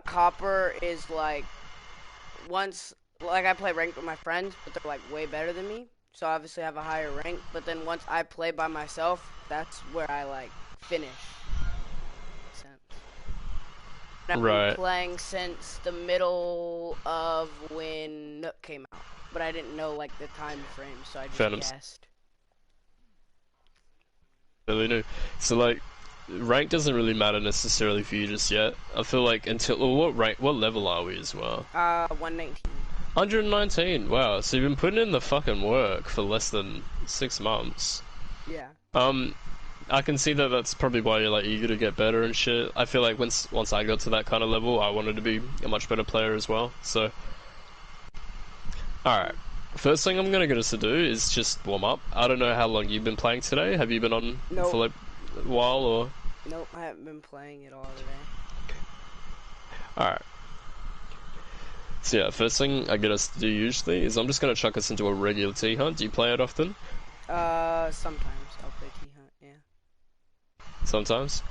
Copper is like once like I play ranked with my friends, but they're like way better than me. So obviously I have a higher rank. But then once I play by myself, that's where I like finish. I've been Right. playing since the middle of when Nook came out, but I didn't know like the time frame, so I just Phantoms guessed. really new. So like, rank doesn't really matter necessarily for you just yet. I feel like until well, what level are we as well? 119. 119. Wow. So you've been putting in the fucking work for less than 6 months. Yeah. Um, I can see that that's probably why you're like eager to get better and shit. I feel like once I got to that kind of level, I wanted to be a much better player as well. So, all right. First thing I'm gonna get us to do is just warm up. I don't know how long you've been playing today. Have you been on for Nope. like a while or? Nope. I haven't been playing it all today. All right. So yeah, first thing I get us to do usually is I'm just gonna chuck us into a regular T hunt. Do you play it often? Sometimes I'll play T Hunt. Yeah. Sometimes.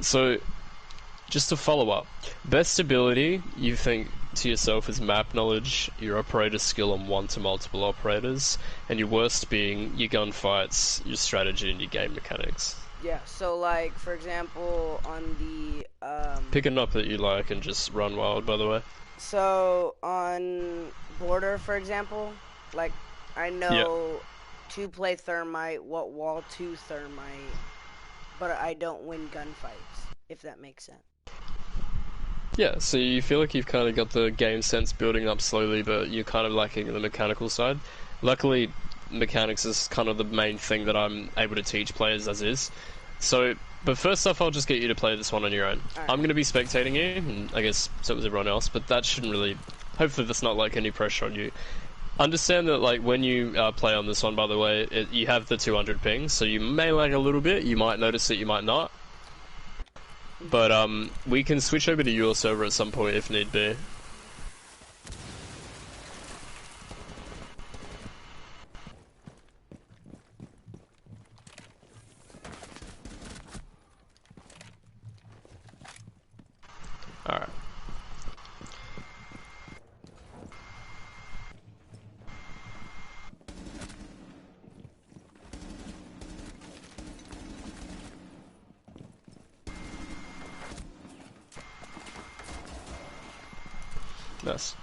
So just to follow up, best ability you think to yourself is map knowledge, your operator skill on one to multiple operators, and your worst being your gunfights, your strategy, and your game mechanics. Yeah. So like for example on the Pick a knock that you like and just run wild, by the way. so on border for example, like I Yeah. know to play thermite, what wall to thermite, but I don't win gunfights, if that makes sense. Yeah, so you feel like you've kind of got the game sense building up slowly, but you're kind of lacking in the mechanical side. Luckily, mechanics is kind of the main thing that I'm able to teach players as is. So, but first off, I'll just get you to play this one on your own. Alright. I'm going to be spectating you, and I guess so is everyone else, but that shouldn't really. Hopefully, that's not like any pressure on you. Understand that, like, when you play on this one, by the way, you have the 200 ping, so you may lag a little bit, you might notice it, you might not. But we can switch over to your server at some point if need be. Alright. Nice.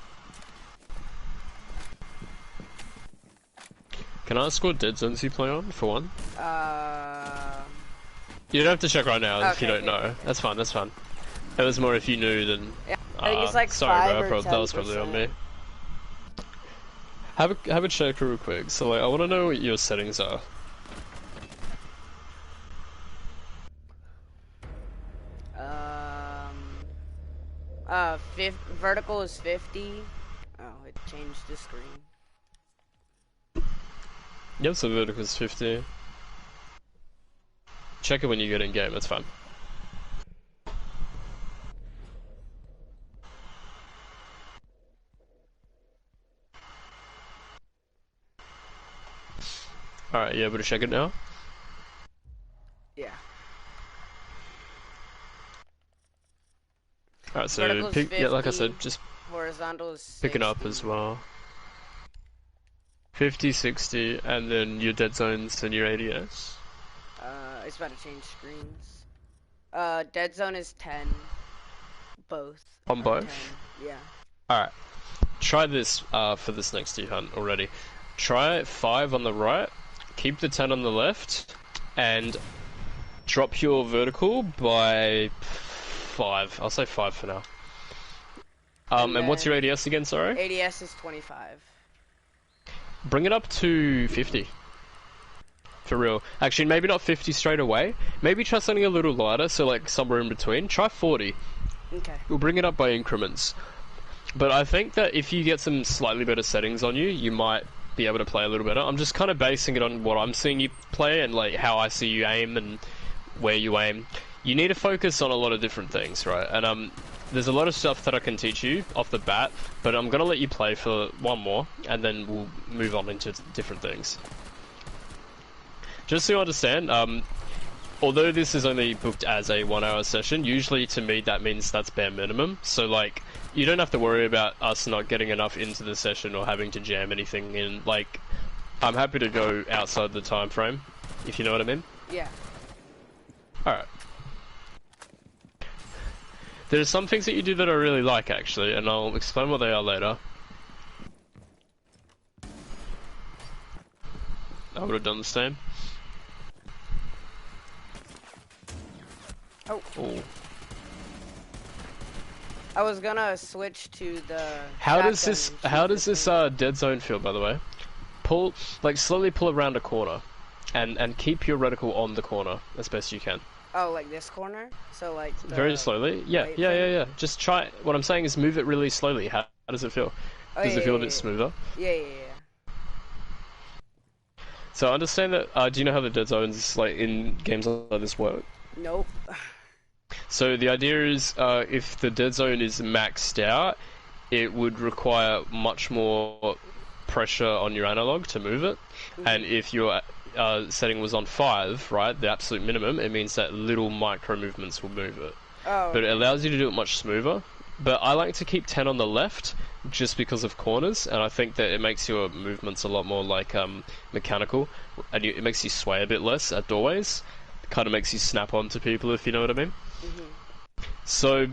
Can I ask what dead zones you play on, for one? Uh, You don't have to check right now if you okay, don't okay. know. That's fine, that's fine. It was more if you knew than... Yeah, I think it's like sorry 5 bro, or that was probably on 10%. me. Have a check real quick. So like, I want to know what your settings are. Vertical is 50. Oh, it changed the screen. Yep, so vertical's 50. Check it when you get in game, that's fine. Alright, you able to check it now? Yeah. Alright, so Vertical is pick, yeah, like I 50. said, just Horizontal is pick it up 60. as well. 50, 60, and then your dead zones and your ADS. It's about to change screens. Dead zone is 10. Both On are both? 10. Yeah. Alright, try this for this next T hunt already. Try 5 on the right, keep the 10 on the left, and drop your vertical by 5. I'll say 5 for now. And what's your ADS again, sorry? ADS is 25. Bring it up to 50. For real. Actually, maybe not 50 straight away. Maybe try something a little lighter, so like somewhere in between. Try 40. Okay. We'll bring it up by increments. But I think that if you get some slightly better settings on you, you might be able to play a little better. I'm just kind of basing it on what I'm seeing you play and like how I see you aim and where you aim. You need to focus on a lot of different things, right? And there's a lot of stuff that I can teach you off the bat, but I'm gonna let you play for one more, and then we'll move on into different things. Just so you understand, although this is only booked as a 1 hour session, usually to me that means that's bare minimum. So like, you don't have to worry about us not getting enough into the session or having to jam anything in. Like, I'm happy to go outside the time frame, if you know what I mean. Yeah. Alright. There's some things that you do that I really like, actually, and I'll explain what they are later. I would have done the same. Oh. Ooh. I was gonna switch to the. How does this dead zone feel, by the way? Pull, like, slowly pull around a corner, and keep your reticle on the corner as best you can. Oh, like this corner? So like. Very slowly. Yeah. Just try. What I'm saying is move it really slowly. How does it feel? Oh, Does it feel a bit smoother? Yeah. So I understand that. Do you know how the dead zones, like in games like this, work? Nope. So the idea is, if the dead zone is maxed out, it would require much more pressure on your analog to move it. And if your setting was on 5, right, the absolute minimum, it means that little micro movements will move it. Oh. But it allows you to do it much smoother. But I like to keep 10 on the left, just because of corners, and I think that it makes your movements a lot more like mechanical, and it makes you sway a bit less at doorways. It kind of makes you snap onto people, if you know what I mean. So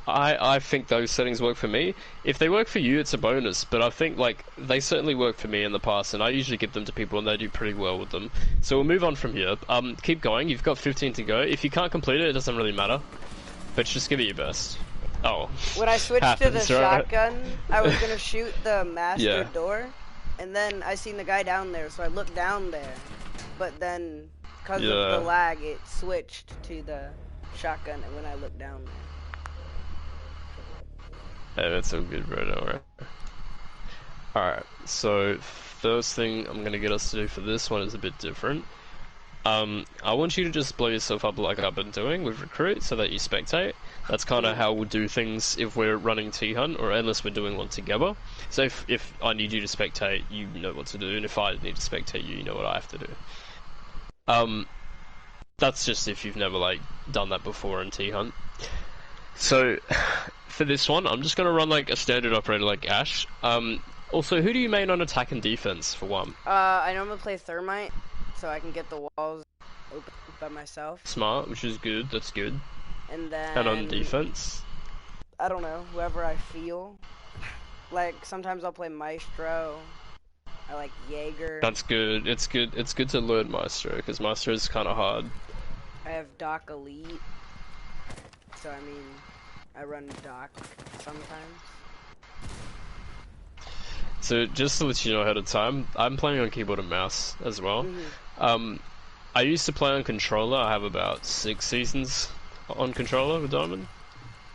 I think those settings work for me. If they work for you, it's a bonus, but I think like they certainly work for me in the past, and I usually give them to people and they do pretty well with them. So we'll move on from here. Keep going. You've got 15 to go. If you can't complete it, it doesn't really matter, but just give it your best. Oh. When I switched to the right? shotgun, I was gonna shoot the master Yeah. door, and then I seen the guy down there, so I looked down there. But then, because of the lag, it switched to the shotgun when I looked down there. Hey, that's all good, bro. Don't worry. Alright, so first thing I'm gonna get us to do for this one is a bit different. I want you to just blow yourself up like I've been doing with Recruit so that you spectate. That's kind of how we'll do things if we're running T-Hunt, or unless we're doing one together. So if I need you to spectate, you know what to do, and if I need to spectate you, you know what I have to do. That's just if you've never, like, done that before in T-Hunt. So, for this one, I'm just gonna run, like, a standard operator like Ash. Also, who do you main on attack and defense, for one? I normally play Thermite, so I can get the walls open by myself. Smart, which is good, that's good. And then... And on defense? I don't know, whoever I feel. Like, sometimes I'll play Maestro. I like Jaeger. That's good. It's good to learn Maestro, because Maestro is kind of hard. I have Doc Elite. So, I mean, I run Doc sometimes. So, just to let you know ahead of time, I'm playing on keyboard and mouse as well. I used to play on controller. I have about 6 seasons on controller with Diamond.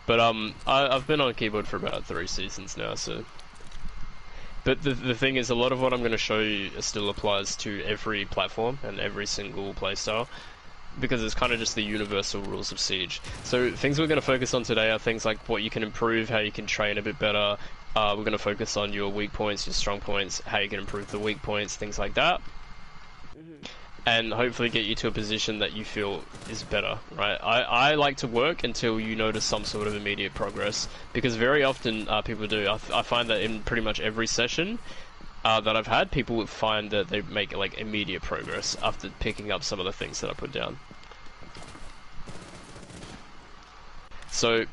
But I've been on keyboard for about 3 seasons now, so... But the thing is, a lot of what I'm going to show you still applies to every platform and every single playstyle, because it's kind of just the universal rules of Siege. So things we're going to focus on today are things like what you can improve, how you can train a bit better. We're going to focus on your weak points, your strong points, how you can improve the weak points, things like that. And hopefully get you to a position that you feel is better, right? I like to work until you notice some sort of immediate progress, because very often people do. I find that in pretty much every session that I've had, people would find that they make like immediate progress after picking up some of the things that I put down. So,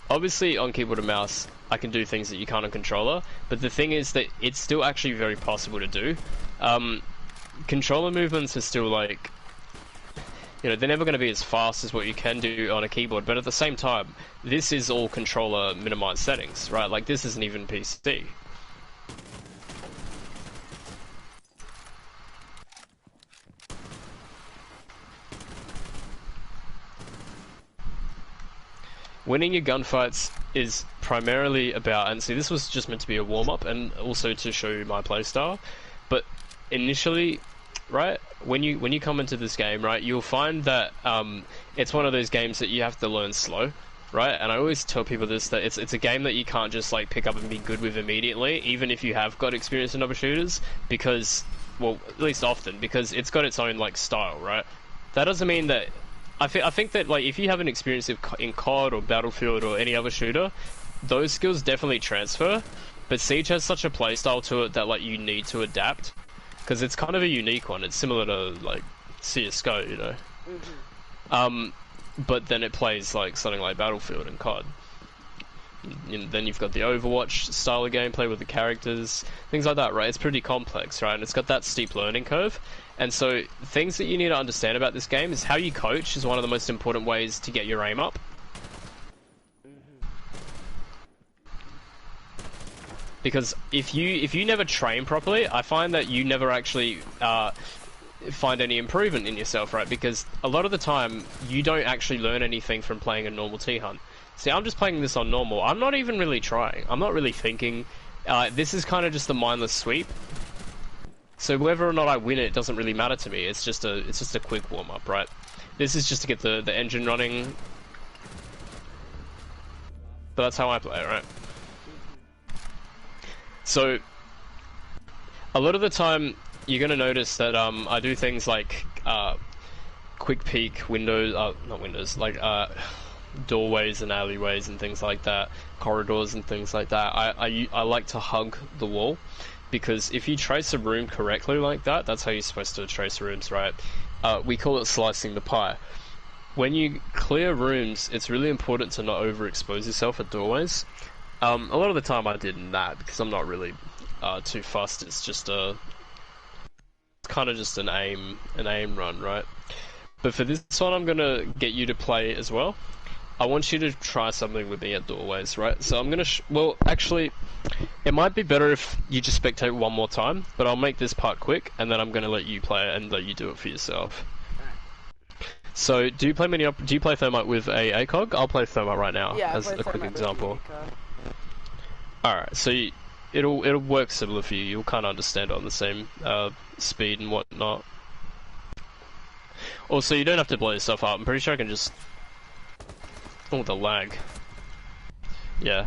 obviously on keyboard and mouse, I can do things that you can't on controller, but the thing is that it's still actually very possible to do. Controller movements are still like, you know, they're never going to be as fast as what you can do on a keyboard, but at the same time, this is all controller minimized settings, right? Like, this isn't even PC. Winning your gunfights is primarily about, and see, this was just meant to be a warm-up and also to show you my playstyle, but initially, right, when you come into this game, right, you'll find that it's one of those games that you have to learn slow, right? And I always tell people this, that it's a game that you can't just like pick up and be good with immediately, even if you have got experience in other shooters, because, well, at least often, because it's got its own like style, right? that doesn't mean that. I think that like if you have an experience in COD or Battlefield or any other shooter, those skills definitely transfer. But Siege has such a playstyle to it that like you need to adapt, because it's kind of a unique one. It's similar to like CS:GO, you know. But then it plays like something like Battlefield and COD. And then you've got the Overwatch style of gameplay with the characters, things like that, right? It's pretty complex, right? And it's got that steep learning curve. And so things that you need to understand about this game is how you coach is one of the most important ways to get your aim up. Because if you never train properly, I find that you never actually find any improvement in yourself, right? Because a lot of the time, you don't actually learn anything from playing a normal T-Hunt. See, I'm just playing this on normal. I'm not even really trying. I'm not really thinking. This is kind of just a mindless sweep. So whether or not I win it doesn't really matter to me. It's just a quick warm-up, right? This is just to get the engine running. But that's how I play it, right? So, a lot of the time, you're going to notice that I do things like quick peek windows, not windows, like doorways and alleyways and things like that, corridors and things like that. I like to hug the wall, because if you trace a room correctly like that, that's how you're supposed to trace rooms, right? We call it slicing the pie. When you clear rooms, it's really important to not overexpose yourself at doorways. A lot of the time I did that because I'm not really too fussed. It's just kind of just an aim run, right? But for this one, I'm gonna get you to play as well. I want you to try something with me at doorways, right? So I'm gonna well, actually, it might be better if you just spectate one more time, but I'll make this part quick, and then I'm gonna let you play it and let you do it for yourself. So, do you play Thermite with a ACOG? I'll play Thermite right now as a quick example. Alright, so it'll work similar for you. You'll kind of understand it on the same speed and whatnot. Also, you don't have to blow yourself up. I'm pretty sure I can just... Oh, the lag. Yeah.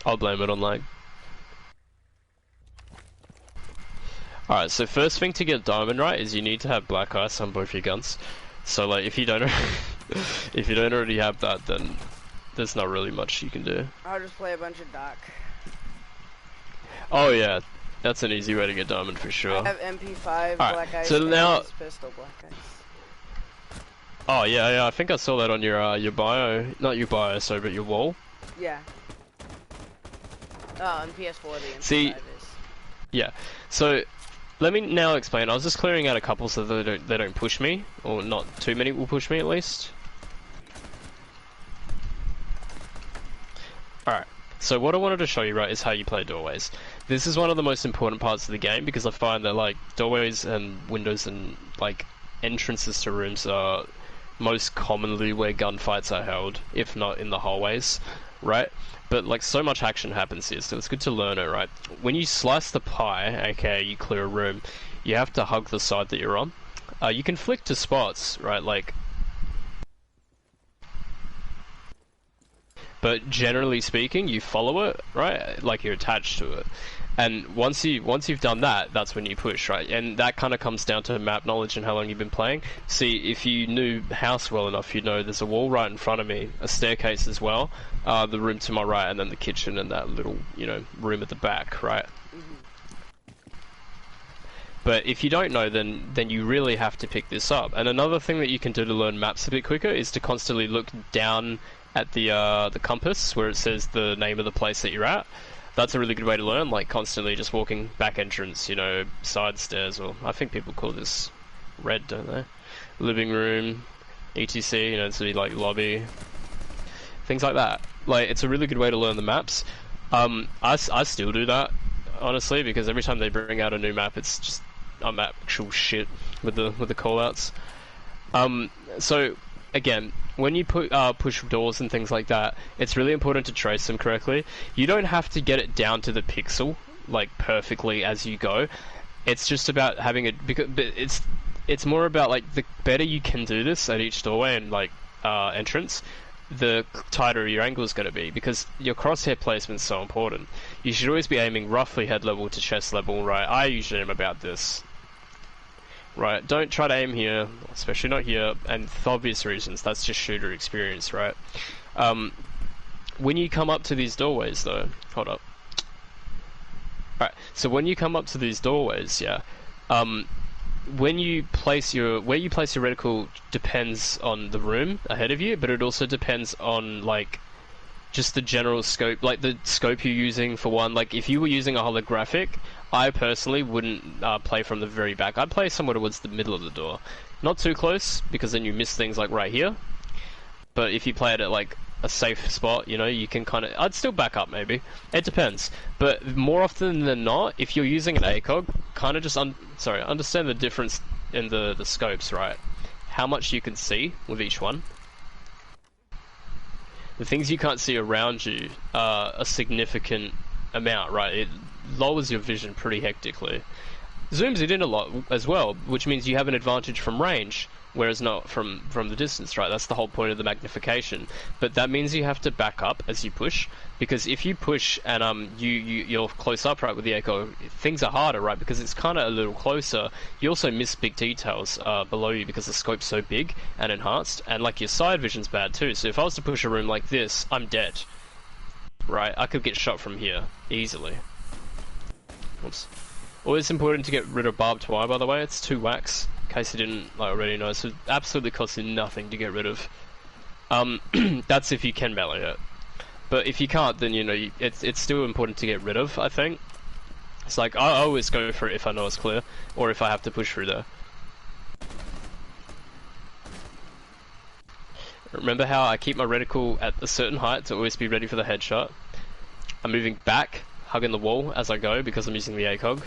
I'll blame it on lag. Alright, so first thing to get diamond right is you need to have black ice on both your guns. So like, if you don't already have that, then there's not really much you can do. I'll just play a bunch of Doc. Oh yeah, that's an easy way to get diamond for sure. I have MP5, black ice, so now... pistol, black ice. Oh yeah, I think I saw that on your bio, not your bio, sorry, but your wall. Yeah. Oh, on PS4 the MP5 See, is. Yeah, so let me now explain. I was just clearing out a couple so that they don't push me, or not too many will push me at least. Alright, so what I wanted to show you, right, is how you play doorways. This is one of the most important parts of the game, because I find that, like, doorways and windows and, like, entrances to rooms are most commonly where gunfights are held, if not in the hallways, right? But, like, so much action happens here, so it's good to learn it, right? When you slice the pie, aka you clear a room, you have to hug the side that you're on. You can flick to spots, right, like... But generally speaking, you follow it, right? Like you're attached to it. And once you've done that, that's when you push, right? And that kind of comes down to map knowledge and how long you've been playing. See, if you knew house well enough, you'd know there's a wall right in front of me, a staircase as well, the room to my right, and then the kitchen and that little, you know, room at the back, right? But if you don't know, then you really have to pick this up. And another thing that you can do to learn maps a bit quicker is to constantly look down at the compass where it says the name of the place that you're at. That's a really good way to learn, like constantly just walking back entrance, you know, side stairs, or I think people call this red, don't they? Living room, etc, you know, so like lobby, things like that. Like, it's a really good way to learn the maps. I still do that, honestly, because every time they bring out a new map, it's just, I'm actual shit with the callouts. So, again, when you push doors and things like that, it's really important to trace them correctly. You don't have to get it down to the pixel, like, perfectly as you go. It's just about having it, because it's more about, like, the better you can do this at each doorway and, like, entrance, the tighter your angle is going to be, because your crosshair placement is so important. You should always be aiming roughly head level to chest level, right? I usually am about this. right? Don't try to aim here, especially not here, and for obvious reasons. That's just shooter experience, right? When you come up to these doorways, though, hold up. Right, so when you come up to these doorways, yeah, where you place your reticle depends on the room ahead of you, but it also depends on like just the general scope, like the scope you're using for one. Like if you were using a holographic, I personally wouldn't play from the very back. I'd play somewhere towards the middle of the door, not too close because then you miss things like right here. But if you play it at like a safe spot, you know, you can kind of... I'd still back up, maybe. It depends. But more often than not, if you're using an ACOG, kind of just... understand the difference in the scopes, right? How much you can see with each one. The things you can't see around you are a significant amount, right? It lowers your vision pretty hectically. Zooms it in a lot as well, which means you have an advantage from range, whereas not from the distance, right? That's the whole point of the magnification. But that means you have to back up as you push, because if you push and you're close up, right, with the ACOG, things are harder, right? Because it's kind of a little closer. You also miss big details below you because the scope's so big and enhanced, and like your side vision's bad too. So if I was to push a room like this, I'm dead, right? I could get shot from here easily. Oops. Always important to get rid of barbed wire, by the way. It's 2 wax. In case you didn't already know, so it absolutely costs you nothing to get rid of. That's if you can melee it. But if you can't, then you know it's still important to get rid of. I think it's like I always go for it if I know it's clear, or if I have to push through there. Remember how I keep my reticle at a certain height to always be ready for the headshot. I'm moving back, hugging the wall as I go because I'm using the ACOG.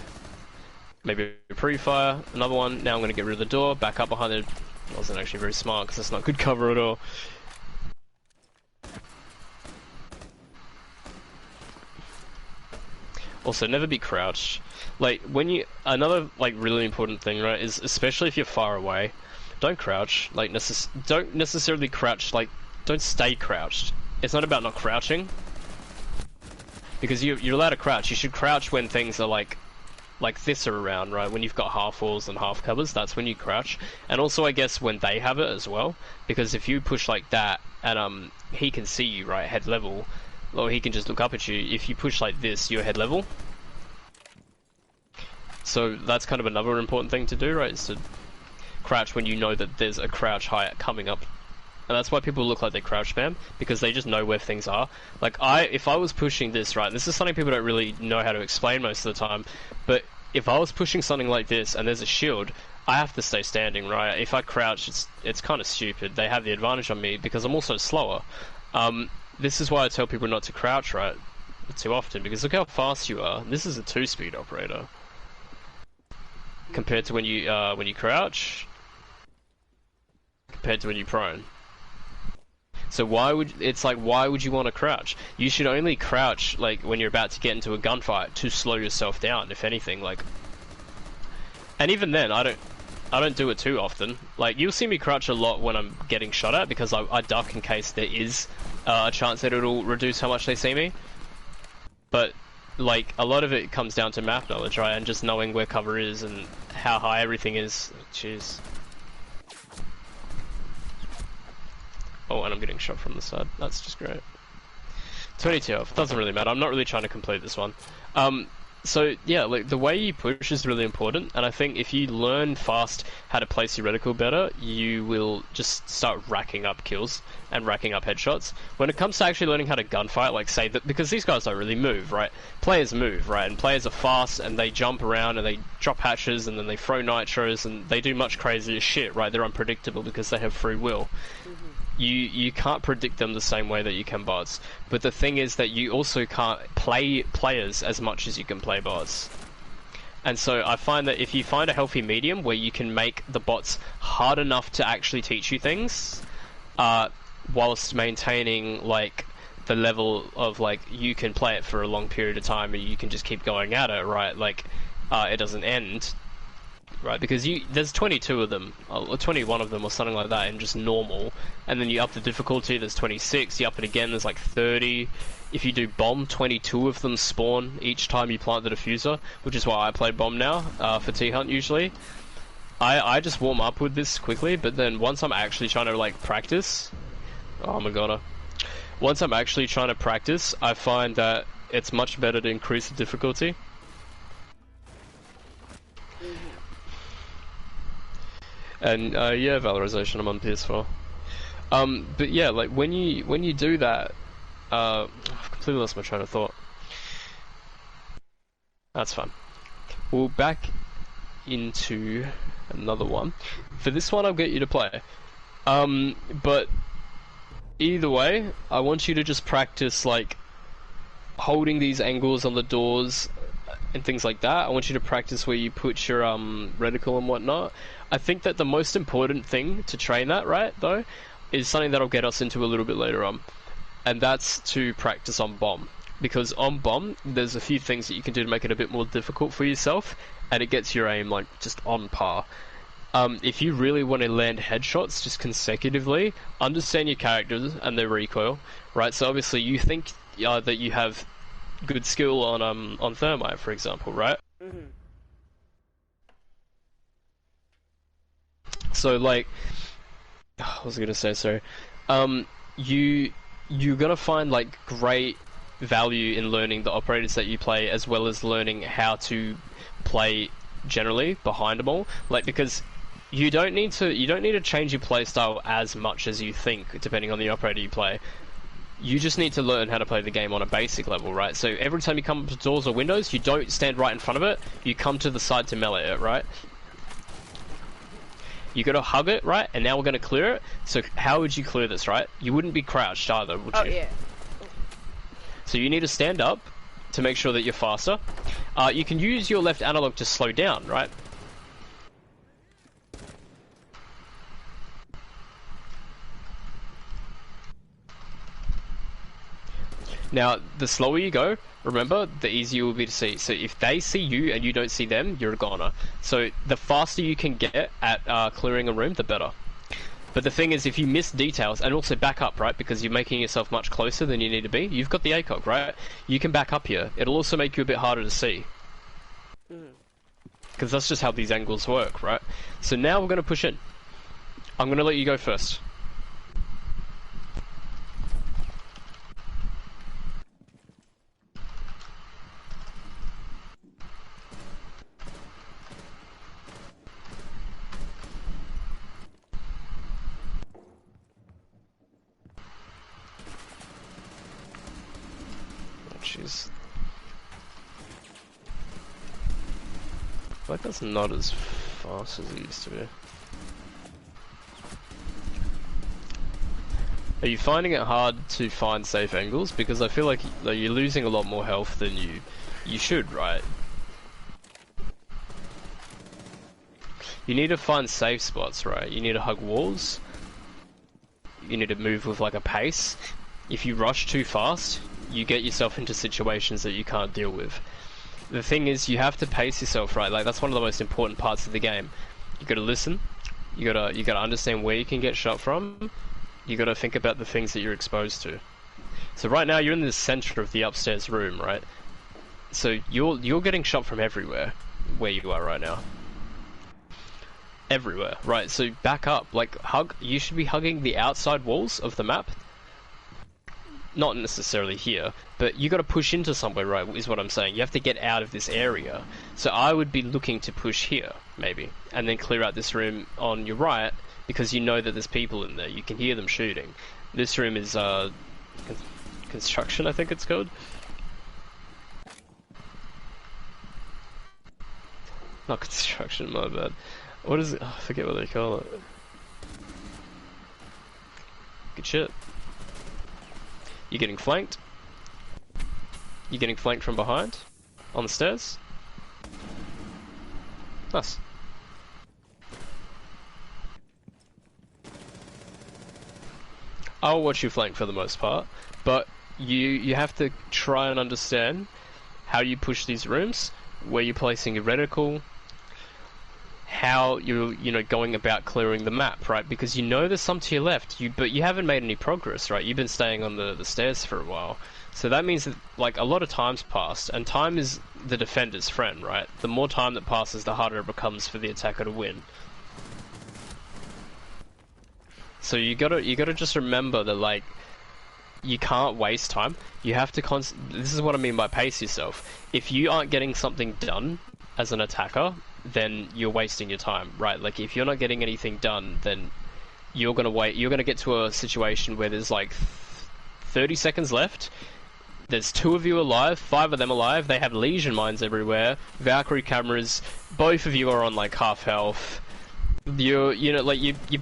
Maybe a pre-fire, another one. Now I'm going to get rid of the door, back up behind it. Wasn't actually very smart because it's not good cover at all. Also, never be crouched. Like, when you... Another, like, really important thing, right, is especially if you're far away, don't crouch. Like, don't necessarily crouch, like, don't stay crouched. It's not about not crouching. Because you're allowed to crouch. You should crouch when things are, like this are around, right? When you've got half walls and half covers, that's when you crouch. And also, I guess, when they have it as well. Because if you push like that, and he can see you, right, head level, or he can just look up at you. If you push like this, you're head level. So that's kind of another important thing to do, right? Is to crouch when you know that there's a crouch height coming up. And that's why people look like they crouch spam, because they just know where things are. Like, if I was pushing this, right, this is something people don't really know how to explain most of the time, but if I was pushing something like this and there's a shield, I have to stay standing, right? If I crouch, it's kind of stupid. They have the advantage on me because I'm also slower. This is why I tell people not to crouch, right, too often, because look how fast you are. This is a 2-speed operator. Compared to when you crouch, compared to when you prone. So why would you want to crouch? You should only crouch like when you're about to get into a gunfight to slow yourself down, if anything. Like, and even then, I don't do it too often. Like, you'll see me crouch a lot when I'm getting shot at because I duck in case there is a chance that it'll reduce how much they see me. But like, a lot of it comes down to map knowledge, right, and just knowing where cover is and how high everything is. Jeez. Oh, and I'm getting shot from the side. That's just great. 22 health. Doesn't really matter. I'm not really trying to complete this one. So, yeah, like, the way you push is really important, and I think if you learn fast how to place your reticle better, you will just start racking up kills and racking up headshots. When it comes to actually learning how to gunfight, like, say, that, because these guys don't really move, right? Players move, right? And players are fast, and they jump around, and they drop hatches, and then they throw nitros, and they do much crazier shit, right? They're unpredictable because they have free will. You can't predict them the same way that you can bots. But the thing is that you also can't play players as much as you can play bots. And so I find that if you find a healthy medium where you can make the bots hard enough to actually teach you things, whilst maintaining like the level of like you can play it for a long period of time and you can just keep going at it, right? Like it doesn't end. Right, because there's 22 of them, or 21 of them, or something like that, in just normal. And then you up the difficulty, there's 26. You up it again, there's like 30. If you do bomb, 22 of them spawn each time you plant the diffuser, which is why I play bomb now for T-Hunt usually. I just warm up with this quickly, but then once I'm actually trying to like practice, oh my god, once I'm actually trying to practice, I find that it's much better to increase the difficulty. And yeah, Valorization, I'm on PS4. But yeah, like when you do that, I've completely lost my train of thought. That's fine. We'll back into another one. For this one, I'll get you to play. But either way, I want you to just practice like holding these angles on the doors and things like that. I want you to practice where you put your reticle and whatnot. I think that the most important thing to train that, right, though, is something that'll get us into a little bit later on, and that's to practice on bomb. Because on bomb, there's a few things that you can do to make it a bit more difficult for yourself, and it gets your aim like just on par. If you really want to land headshots just consecutively, understand your characters and their recoil, right? So obviously you think that you have good skill on Thermite, for example, right? Mm-hmm. So like, what was I gonna say? Sorry. You're gonna find like great value in learning the operators that you play, as well as learning how to play generally behind them all. Like, because you don't need to change your playstyle as much as you think, depending on the operator you play. You just need to learn how to play the game on a basic level, right? So every time you come up to doors or windows, you don't stand right in front of it, you come to the side to melee it, right? You gotta hug it, right? And now we're gonna clear it. So how would you clear this, right? You wouldn't be crouched either, would you? Oh, yeah. So you need to stand up to make sure that you're faster. You can use your left analog to slow down, right? Now, the slower you go, remember, the easier it will be to see. So if they see you and you don't see them, you're a goner. So the faster you can get at clearing a room, the better. But the thing is, if you miss details, and also back up, right, because you're making yourself much closer than you need to be, you've got the ACOG, right? You can back up here. It'll also make you a bit harder to see. Because that's just how these angles work, right? So now we're going to push in. I'm going to let you go first. Jeez. I feel like that's not as fast as it used to be. Are you finding it hard to find safe angles? Because I feel like you're losing a lot more health than you should, right? You need to find safe spots, right? You need to hug walls. You need to move with like a pace. If you rush too fast, you get yourself into situations that you can't deal with. The thing is, you have to pace yourself, right? Like, that's one of the most important parts of the game. You gotta listen. You gotta understand where you can get shot from. You gotta think about the things that you're exposed to. So right now, you're in the center of the upstairs room, right? So you're getting shot from everywhere, where you are right now. Everywhere, right? So back up, like you should be hugging the outside walls of the map. Not necessarily here, but you got to push into somewhere, right, is what I'm saying. You have to get out of this area. So I would be looking to push here, maybe, and then clear out this room on your right, because you know that there's people in there. You can hear them shooting. This room is, construction, I think it's called. Not construction, my bad. What is it? Oh, I forget what they call it. Good shit. You're getting flanked. You're getting flanked from behind. On the stairs. Nice. I'll watch you flank for the most part, but you have to try and understand how you push these rooms, where you're placing your reticle, how you're going about clearing the map, right? Because you know there's some to your left, but you haven't made any progress, right? You've been staying on the stairs for a while, so that means that like a lot of time's passed, and time is the defender's friend, right? The more time that passes, the harder it becomes for the attacker to win. So you gotta just remember that, like, you can't waste time. You have to this is what I mean by pace yourself. If you aren't getting something done as an attacker, then you're wasting your time, right? Like, if you're not getting anything done, then you're gonna get to a situation where there's like 30 seconds left. There's 2 of you alive, 5 of them alive. They have Legion mines everywhere, Valkyrie cameras. Both of you are on like half health. You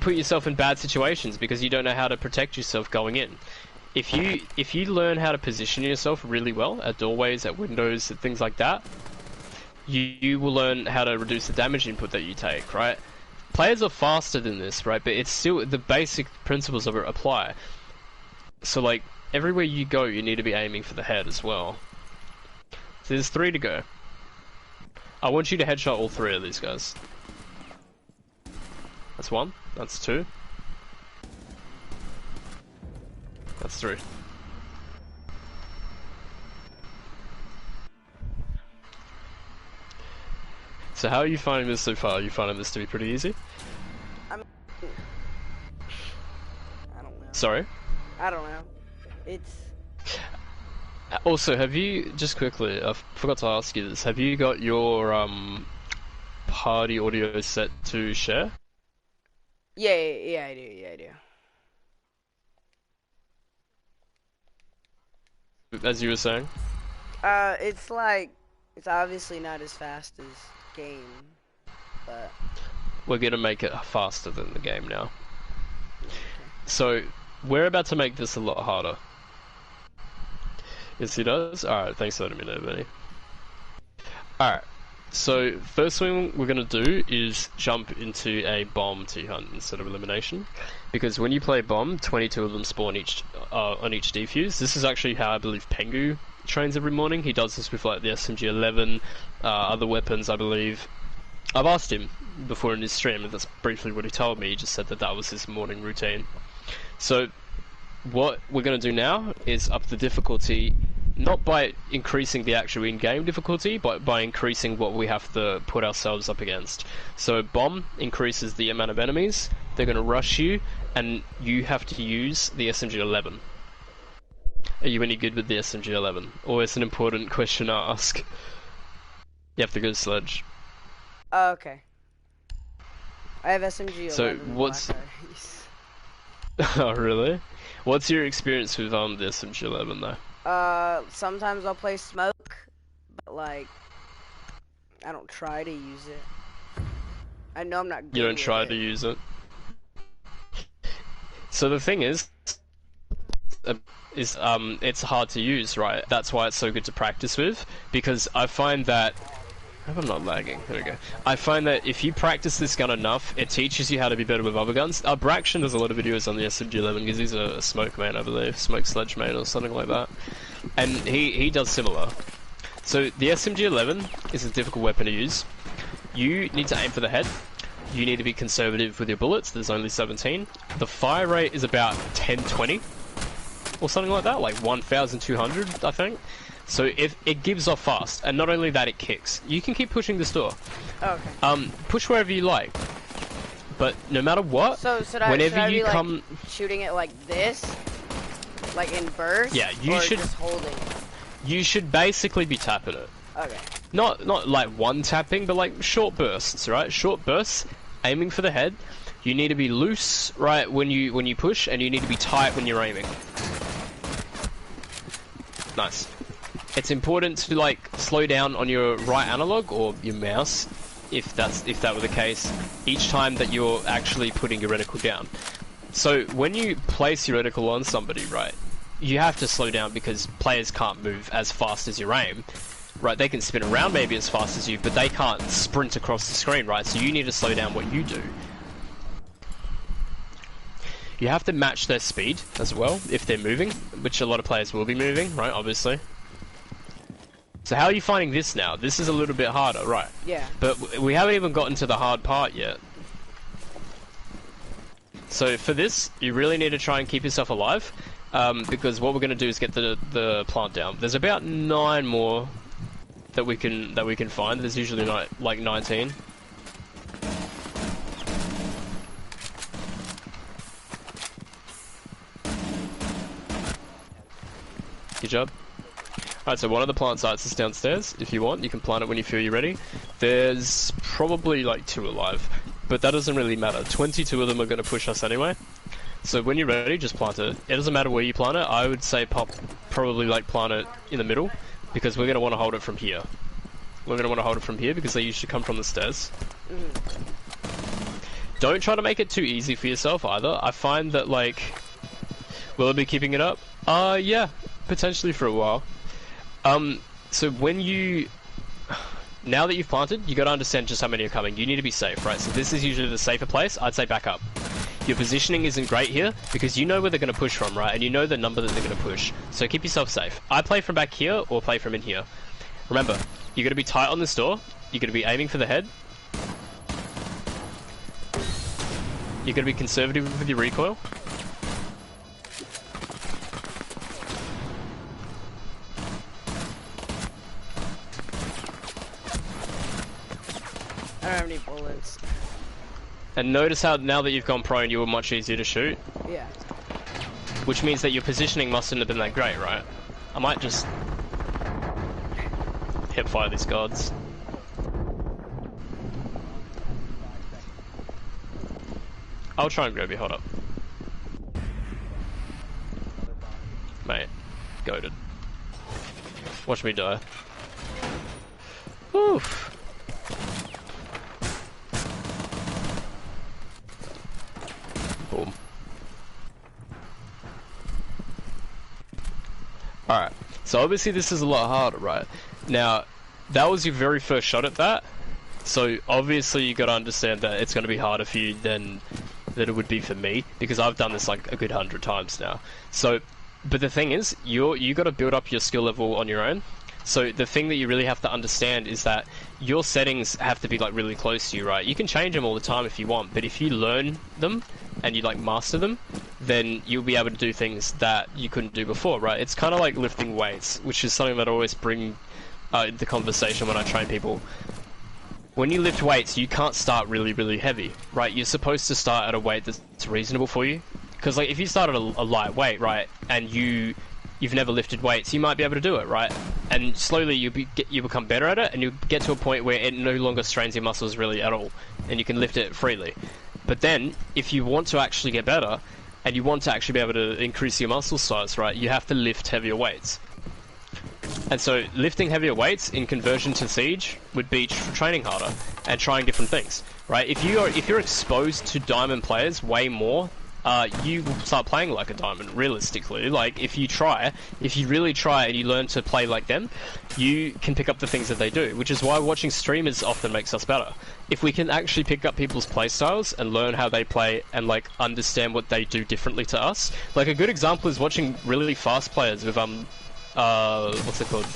put yourself in bad situations because you don't know how to protect yourself going in. If you learn how to position yourself really well at doorways, at windows, at things like that, you will learn how to reduce the damage input that you take, right? Players are faster than this, right? But it's still the basic principles of it apply. So, like, everywhere you go, you need to be aiming for the head as well. So there's 3 to go. I want you to headshot all 3 of these guys. That's 1. That's 2. That's 3. So how are you finding this so far? Are you finding this to be pretty easy? I don't know. Sorry? I don't know. It's... Also, have you, just quickly, I forgot to ask you this, have you got your party audio set to share? Yeah, I do. As you were saying? It's like, it's obviously not as fast as game, but... We're gonna make it faster than the game now. So, we're about to make this a lot harder. Yes, he does? Alright, thanks for letting me know, Benny. Alright, so first thing we're going to do is jump into a bomb T-hunt instead of elimination. Because when you play bomb, 22 of them spawn on each defuse. This is actually how I believe Pengu trains every morning. He does this with like the SMG-11, other weapons, I believe. I've asked him before in his stream, and that's briefly what he told me. He just said that that was his morning routine. So what we're going to do now is up the difficulty, not by increasing the actual in-game difficulty, but by increasing what we have to put ourselves up against. So bomb increases the amount of enemies, they're going to rush you, and you have to use the SMG-11. Are you any good with the SMG-11? Always an important question to ask. You have to go to Sledge. Oh, okay. I have SMG-11. So what's... Oh, really? What's your experience with the SMG-11 though? Sometimes I'll play smoke, but like, I don't try to use it. I know I'm not good. You don't try to use it? So the thing is it's hard to use, right? That's why it's so good to practice with, because I find that... I hope I'm not lagging. There we go. I find that if you practice this gun enough, it teaches you how to be better with other guns. Braxton does a lot of videos on the SMG-11 because he's a smoke main, I believe. Smoke sledge main or something like that. And he does similar. So the SMG-11 is a difficult weapon to use. You need to aim for the head. You need to be conservative with your bullets. There's only 17. The fire rate is about 1020 or something like that, like 1,200, I think. So if it gives off fast, and not only that, it kicks. You can keep pushing this door. Oh, okay. Push wherever you like. But no matter what, whenever I you be, come, like, shooting it like this, like in bursts. Yeah, you should just holding it? You should basically be tapping it. Okay. Not like one tapping, but like short bursts, right? Short bursts, aiming for the head. You need to be loose, right, when you push, and you need to be tight when you're aiming. Nice. It's important to like slow down on your right analog or your mouse, if that were the case, each time that you're actually putting your reticle down. So when you place your reticle on somebody, right, you have to slow down because players can't move as fast as your aim. Right, they can spin around maybe as fast as you, but they can't sprint across the screen, right? So you need to slow down what you do. You have to match their speed as well, if they're moving, which a lot of players will be moving, right, obviously. So how are you finding this now? This is a little bit harder, right? Yeah. But we haven't even gotten to the hard part yet. So for this, you really need to try and keep yourself alive, because what we're going to do is get the plant down. There's about 9 more that we can find. There's usually like 19. Good job. Alright, so one of the plant sites is downstairs. If you want, you can plant it when you feel you're ready. There's probably like 2 alive, but that doesn't really matter. 22 of them are going to push us anyway. So when you're ready, just plant it. It doesn't matter where you plant it. I would say probably like plant it in the middle, because we're going to want to hold it from here. We're going to want to hold it from here because they usually come from the stairs. Don't try to make it too easy for yourself either. I find that, like, will it be keeping it up? Yeah, potentially for a while. So when you, now that you've planted, you got to understand just how many are coming. You need to be safe, right? So this is usually the safer place. I'd say back up. Your positioning isn't great here because you know where they're going to push from, right? And you know the number that they're going to push. So keep yourself safe. I play from back here or play from in here. Remember, you're going to be tight on this door. You're going to be aiming for the head. You're going to be conservative with your recoil. I don't have any bullets. And notice how now that you've gone prone, you were much easier to shoot. Yeah. Which means that your positioning mustn't have been that great, right? I might just hip fire these guards. I'll try and grab you, hold up. Mate, goated. Watch me die. Oof. Boom. Alright, so obviously this is a lot harder, right? Now, that was your very first shot at that, so obviously you gotta understand that it's gonna be harder for you than it would be for me, because I've done this like a good 100 times now. So, but the thing is, you gotta build up your skill level on your own. So the thing that you really have to understand is that your settings have to be like really close to you, right? You can change them all the time if you want, but if you learn them and you like master them, then you'll be able to do things that you couldn't do before, right? It's kind of like lifting weights, which is something that I always bring the conversation when I train people. When you lift weights, you can't start really heavy, right? You're supposed to start at a weight that's reasonable for you. Because like if you start at a light weight, right, and you've never lifted weights, you might be able to do it, right? And slowly you become better at it, and you get to a point where it no longer strains your muscles really at all, and you can lift it freely. But then, if you want to actually get better, and you want to actually be able to increase your muscle size, right, you have to lift heavier weights. And so, lifting heavier weights in conversion to Siege would be training harder and trying different things, right? If you're exposed to diamond players way more, you will start playing like a diamond, realistically. Like, if you really try and you learn to play like them, you can pick up the things that they do, which is why watching streamers often makes us better. If we can actually pick up people's play styles and learn how they play and, like, understand what they do differently to us. Like, a good example is watching really fast players with, what's it called?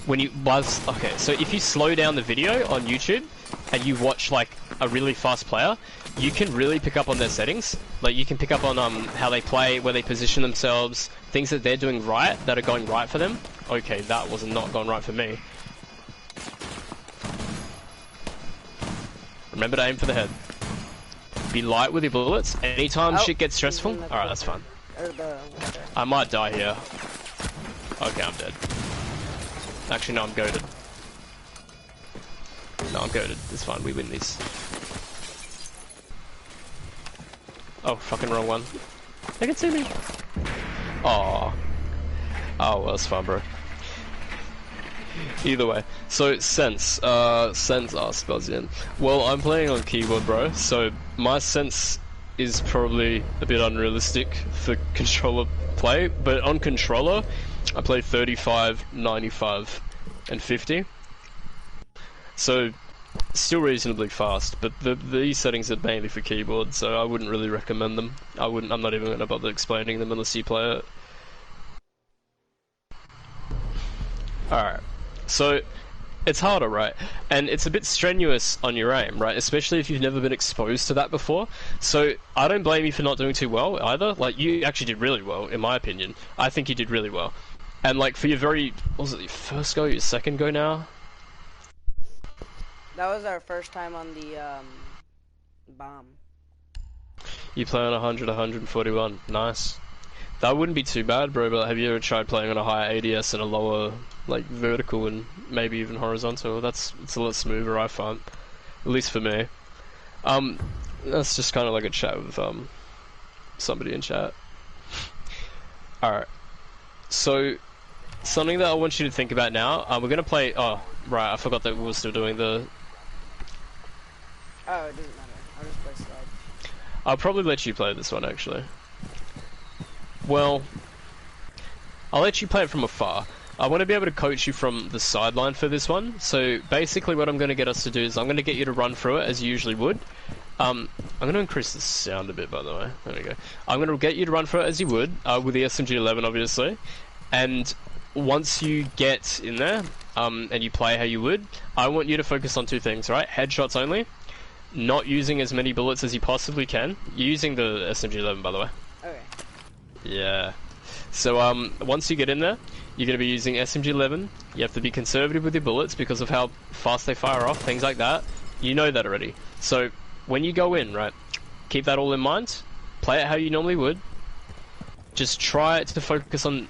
Okay, so if you slow down the video on YouTube and you watch, like, a really fast player, you can really pick up on their settings. Like, you can pick up on how they play, where they position themselves, things that they're doing right, that are going right for them. Okay, that was not going right for me. Remember to aim for the head. Be light with your bullets. Anytime shit gets stressful. Alright, that's fine. I might die here. Okay, I'm dead. Actually, no, I'm goated. No, I'm goated. It's fine, we win these. Oh, fucking wrong one. They can see me. Aww. Oh, well, it's fine, bro. Either way. So, Sense. Sense asks Buzzian. Well, I'm playing on keyboard, bro, so my sense is probably a bit unrealistic for controller play, but on controller, I play 35, 95, and 50. So, still reasonably fast, but these settings are mainly for keyboard, so I wouldn't really recommend them. I'm not even going to bother explaining them unless you play it. Alright, so it's harder, right? And it's a bit strenuous on your aim, right? Especially if you've never been exposed to that before. So I don't blame you for not doing too well either. Like, you actually did really well, in my opinion. I think you did really well. And like, for your what was it, your first go, your second go now? That was our first time on the bomb. You play on 100, 141. Nice. That wouldn't be too bad, bro, but have you ever tried playing on a higher ADS and a lower, like, vertical and maybe even horizontal? It's a lot smoother, I find. At least for me. That's just kind of like a chat with, somebody in chat. Alright. So, something that I want you to think about now, we're gonna play, oh, right, I forgot that we were still doing the... Oh, it doesn't matter. I'll just play slide. I'll probably let you play this one, actually. Well, I'll let you play it from afar. I want to be able to coach you from the sideline for this one. So basically what I'm going to get us to do is I'm going to get you to run through it as you usually would. I'm going to increase the sound a bit, by the way. There we go. I'm going to get you to run through it as you would, with the SMG-11 obviously. And once you get in there, and you play how you would, I want you to focus on two things, right? Headshots only. Not using as many bullets as you possibly can. You're using the SMG-11, by the way. Okay. Yeah. So, once you get in there, you're going to be using SMG-11. You have to be conservative with your bullets because of how fast they fire off, things like that. You know that already. So, when you go in, right, keep that all in mind. Play it how you normally would. Just try to focus on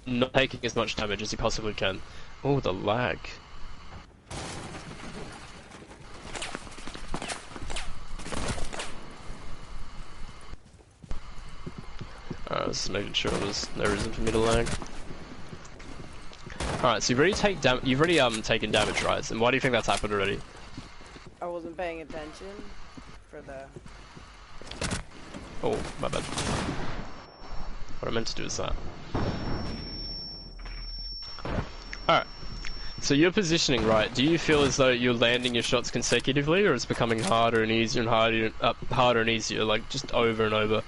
not taking as much damage as you possibly can. Oh, the lag. Alright, just making sure there's no reason for me to lag. Alright, so you've already taken damage, right? And why do you think that's happened already? I wasn't paying attention for the... Oh, my bad. What I meant to do is that. Alright. So your positioning, right? Do you feel as though you're landing your shots consecutively, or it's becoming harder and easier and harder and easier, like just over and over?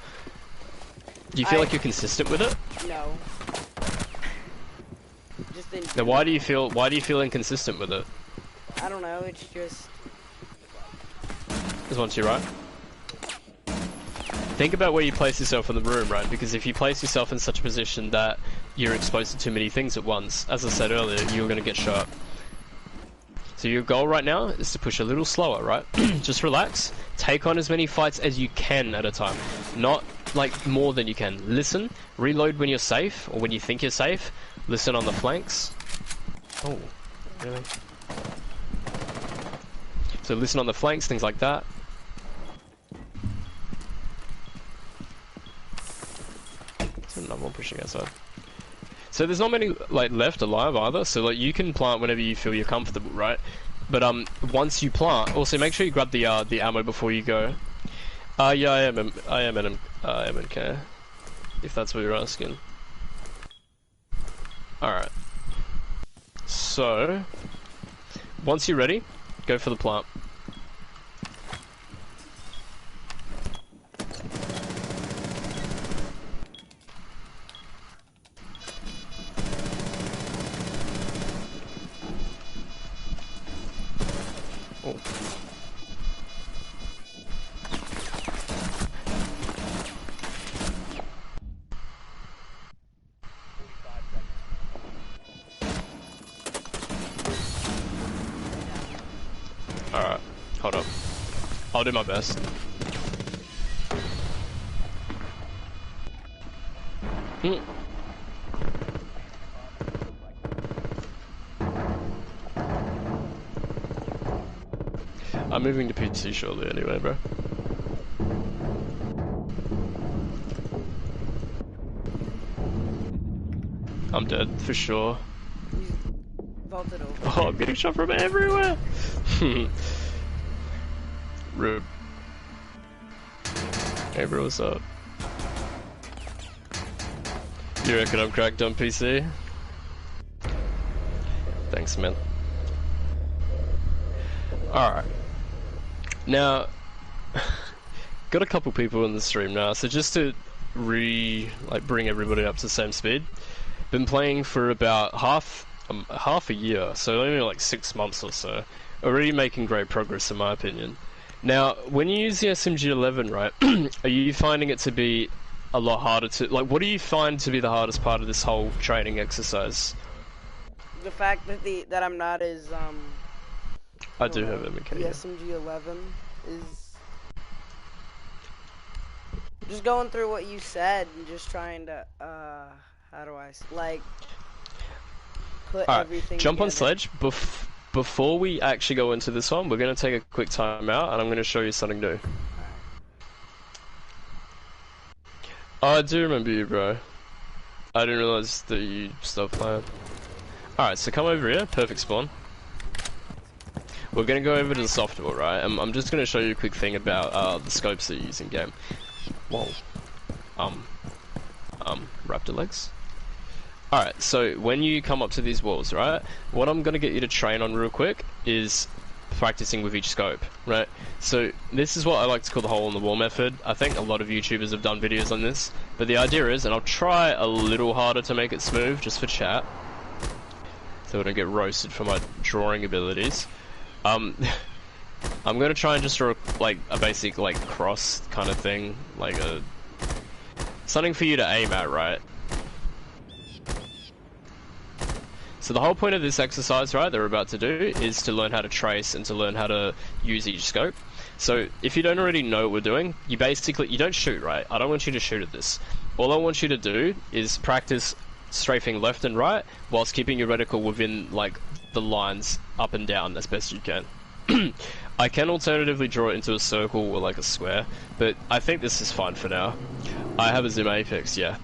Do you feel like you're consistent with it? No. Just in... Now, why do you feel inconsistent with it? I don't know, it's just... Just once you're right. Think about where you place yourself in the room, right? Because if you place yourself in such a position that you're exposed to too many things at once, as I said earlier, you're going to get shot. So your goal right now is to push a little slower, right? Just relax. Take on as many fights as you can at a time. Not like more than you can. Listen, reload when you're safe, or when you think you're safe. Listen on the flanks. Oh, really? So listen on the flanks, things like that. There's another one pushing outside. So there's not many like left alive either, so like you can plant whenever you feel you're comfortable, right? But once you plant, also make sure you grab the ammo before you go. Yeah, I am MK, if that's what you're asking. Alright. So once you're ready, go for the plant. Oh. Alright, hold up. I'll do my best. I'm moving to PC shortly anyway, bro. I'm dead, for sure. He's vaulted over. Oh, I'm getting shot from everywhere! Rude. Hey bro, what's up? You reckon I'm cracked on PC? Thanks, man. Alright. Now, got a couple people in the stream now, so just to bring everybody up to the same speed. Been playing for about half a year, so only like 6 months or so. Already making great progress in my opinion. Now, when you use the SMG-11, right, are you finding it to be a lot harder to, like, what do you find to be the hardest part of this whole training exercise? The fact that that I'm not as I do have MK. The SMG-11 is Just going through what you said and just trying to, how do I, like, put Alright, everything jump on together. Sledge. Before we actually go into this one, we're going to take a quick time out and I'm going to show you something new. Oh, I do remember you, bro. I didn't realize that you stopped playing. Alright, so come over here, perfect spawn. We're going to go over to the software, right? I'm just going to show you a quick thing about the scopes that you use in game. Whoa. Raptor legs. Alright, so when you come up to these walls, right? What I'm going to get you to train on real quick is practicing with each scope, right? So this is what I like to call the hole in the wall method. I think a lot of YouTubers have done videos on this, but the idea is, and I'll try a little harder to make it smooth just for chat, so I don't get roasted for my drawing abilities. I'm gonna try and just draw like a basic like cross kind of thing, like something for you to aim at, right? So the whole point of this exercise, right, that we're about to do, is to learn how to trace and to learn how to use each scope. So if you don't already know what we're doing, you don't shoot, right? I don't want you to shoot at this. All I want you to do is practice strafing left and right whilst keeping your reticle within like the lines up and down as best you can. I can alternatively draw it into a circle or like a square, but I think this is fine for now. I have a zoom apex, yeah.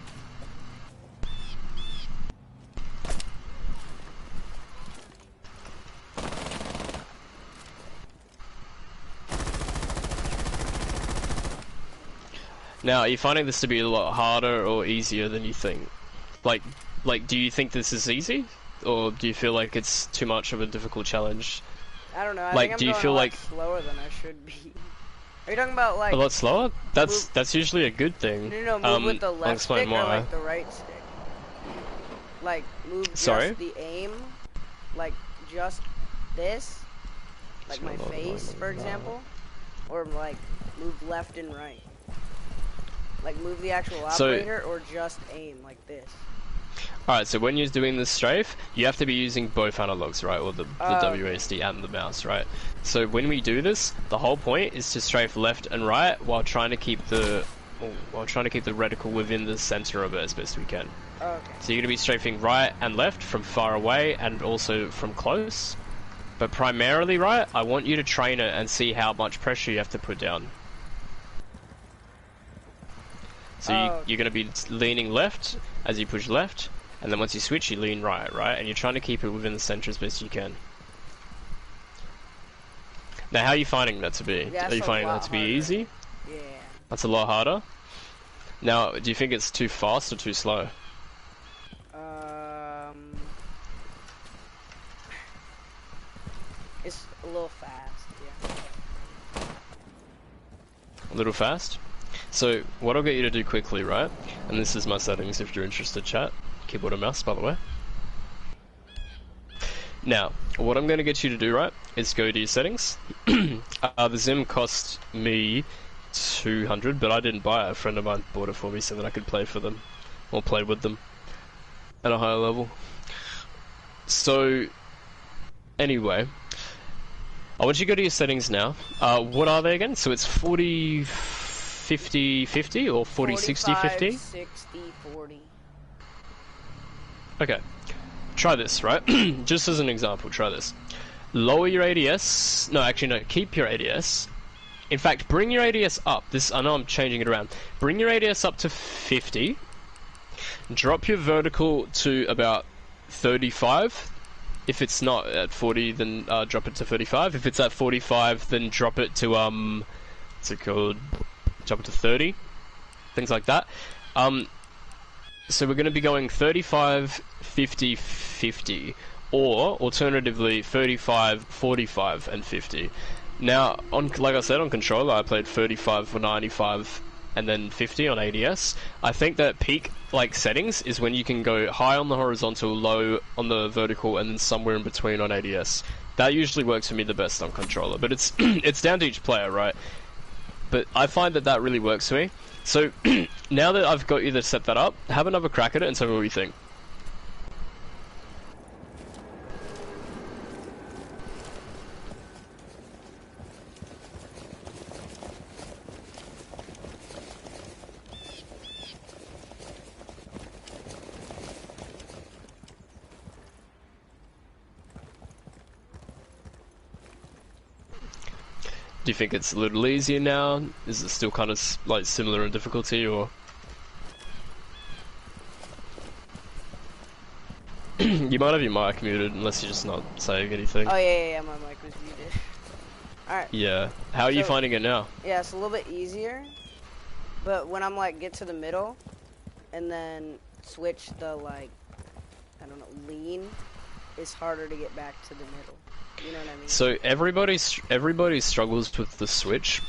Now, are you finding this to be a lot harder or easier than you think? Like, do you think this is easy? Or do you feel like it's too much of a difficult challenge? I don't know, I Like, think I'm do you going feel a lot like slower than I should be. Are you talking about, like... a lot slower? Move... That's usually a good thing. No, move with the I'll left explain stick why. or, like, the right stick? Like, move Sorry? just the aim? Like, just this? Like my face, for example? Or, like, move left and right? Like, move the actual operator or just aim like this? Alright, so when you're doing this strafe, you have to be using both analogs, right? Or the WASD and the mouse, right? So when we do this, the whole point is to strafe left and right while trying to keep the reticle within the center of it as best we can. Okay. So you're going to be strafing right and left from far away and also from close. But primarily, right, I want you to train it and see how much pressure you have to put down. So you're going to be leaning left as you push left, and then once you switch, you lean right, right? And you're trying to keep it within the center as best you can. Now, how are you finding that to be? Yeah, are you finding that to be easy? Yeah. That's a lot harder? Now, do you think it's too fast or too slow? It's a little fast, yeah. A little fast? So, what I'll get you to do quickly, right? And this is my settings if you're interested, chat. Keyboard and mouse, by the way. Now, what I'm going to get you to do, right, is go to your settings. The Zim cost me 200, but I didn't buy it. A friend of mine bought it for me so that I could play for them, or play with them at a higher level. So, anyway, I want you to go to your settings now. What are they again? So it's 40, 50, 50, or 40, 60, 50? 60, 40. Okay. Try this, right? Just as an example, try this. Lower your ADS. No, actually, no. Keep your ADS. In fact, bring your ADS up. I know I'm changing it around. Bring your ADS up to 50. Drop your vertical to about 35. If it's not at 40, then drop it to 35. If it's at 45, then drop it to what's it called? Drop it to 30. Things like that. So we're going to be going 35, 50, 50, or alternatively 35, 45, and 50. Now, like I said, on controller, I played 35 for 95 and then 50 on ADS. I think that peak settings is when you can go high on the horizontal, low on the vertical, and then somewhere in between on ADS. That usually works for me the best on controller, but it's it's down to each player, right? But I find that really works for me. So, now that I've got you to set that up, have another crack at it and tell me what you think. Do you think it's a little easier now? Is it still kind of like similar in difficulty, or? You might have your mic muted unless you're just not saying anything. Oh yeah, my mic was muted. Alright. Yeah. How are you finding it now? Yeah, it's a little bit easier. But when I'm like get to the middle and then switch the like, I don't know, lean, it's harder to get back to the middle. You know what I mean? So everybody struggles with the switch.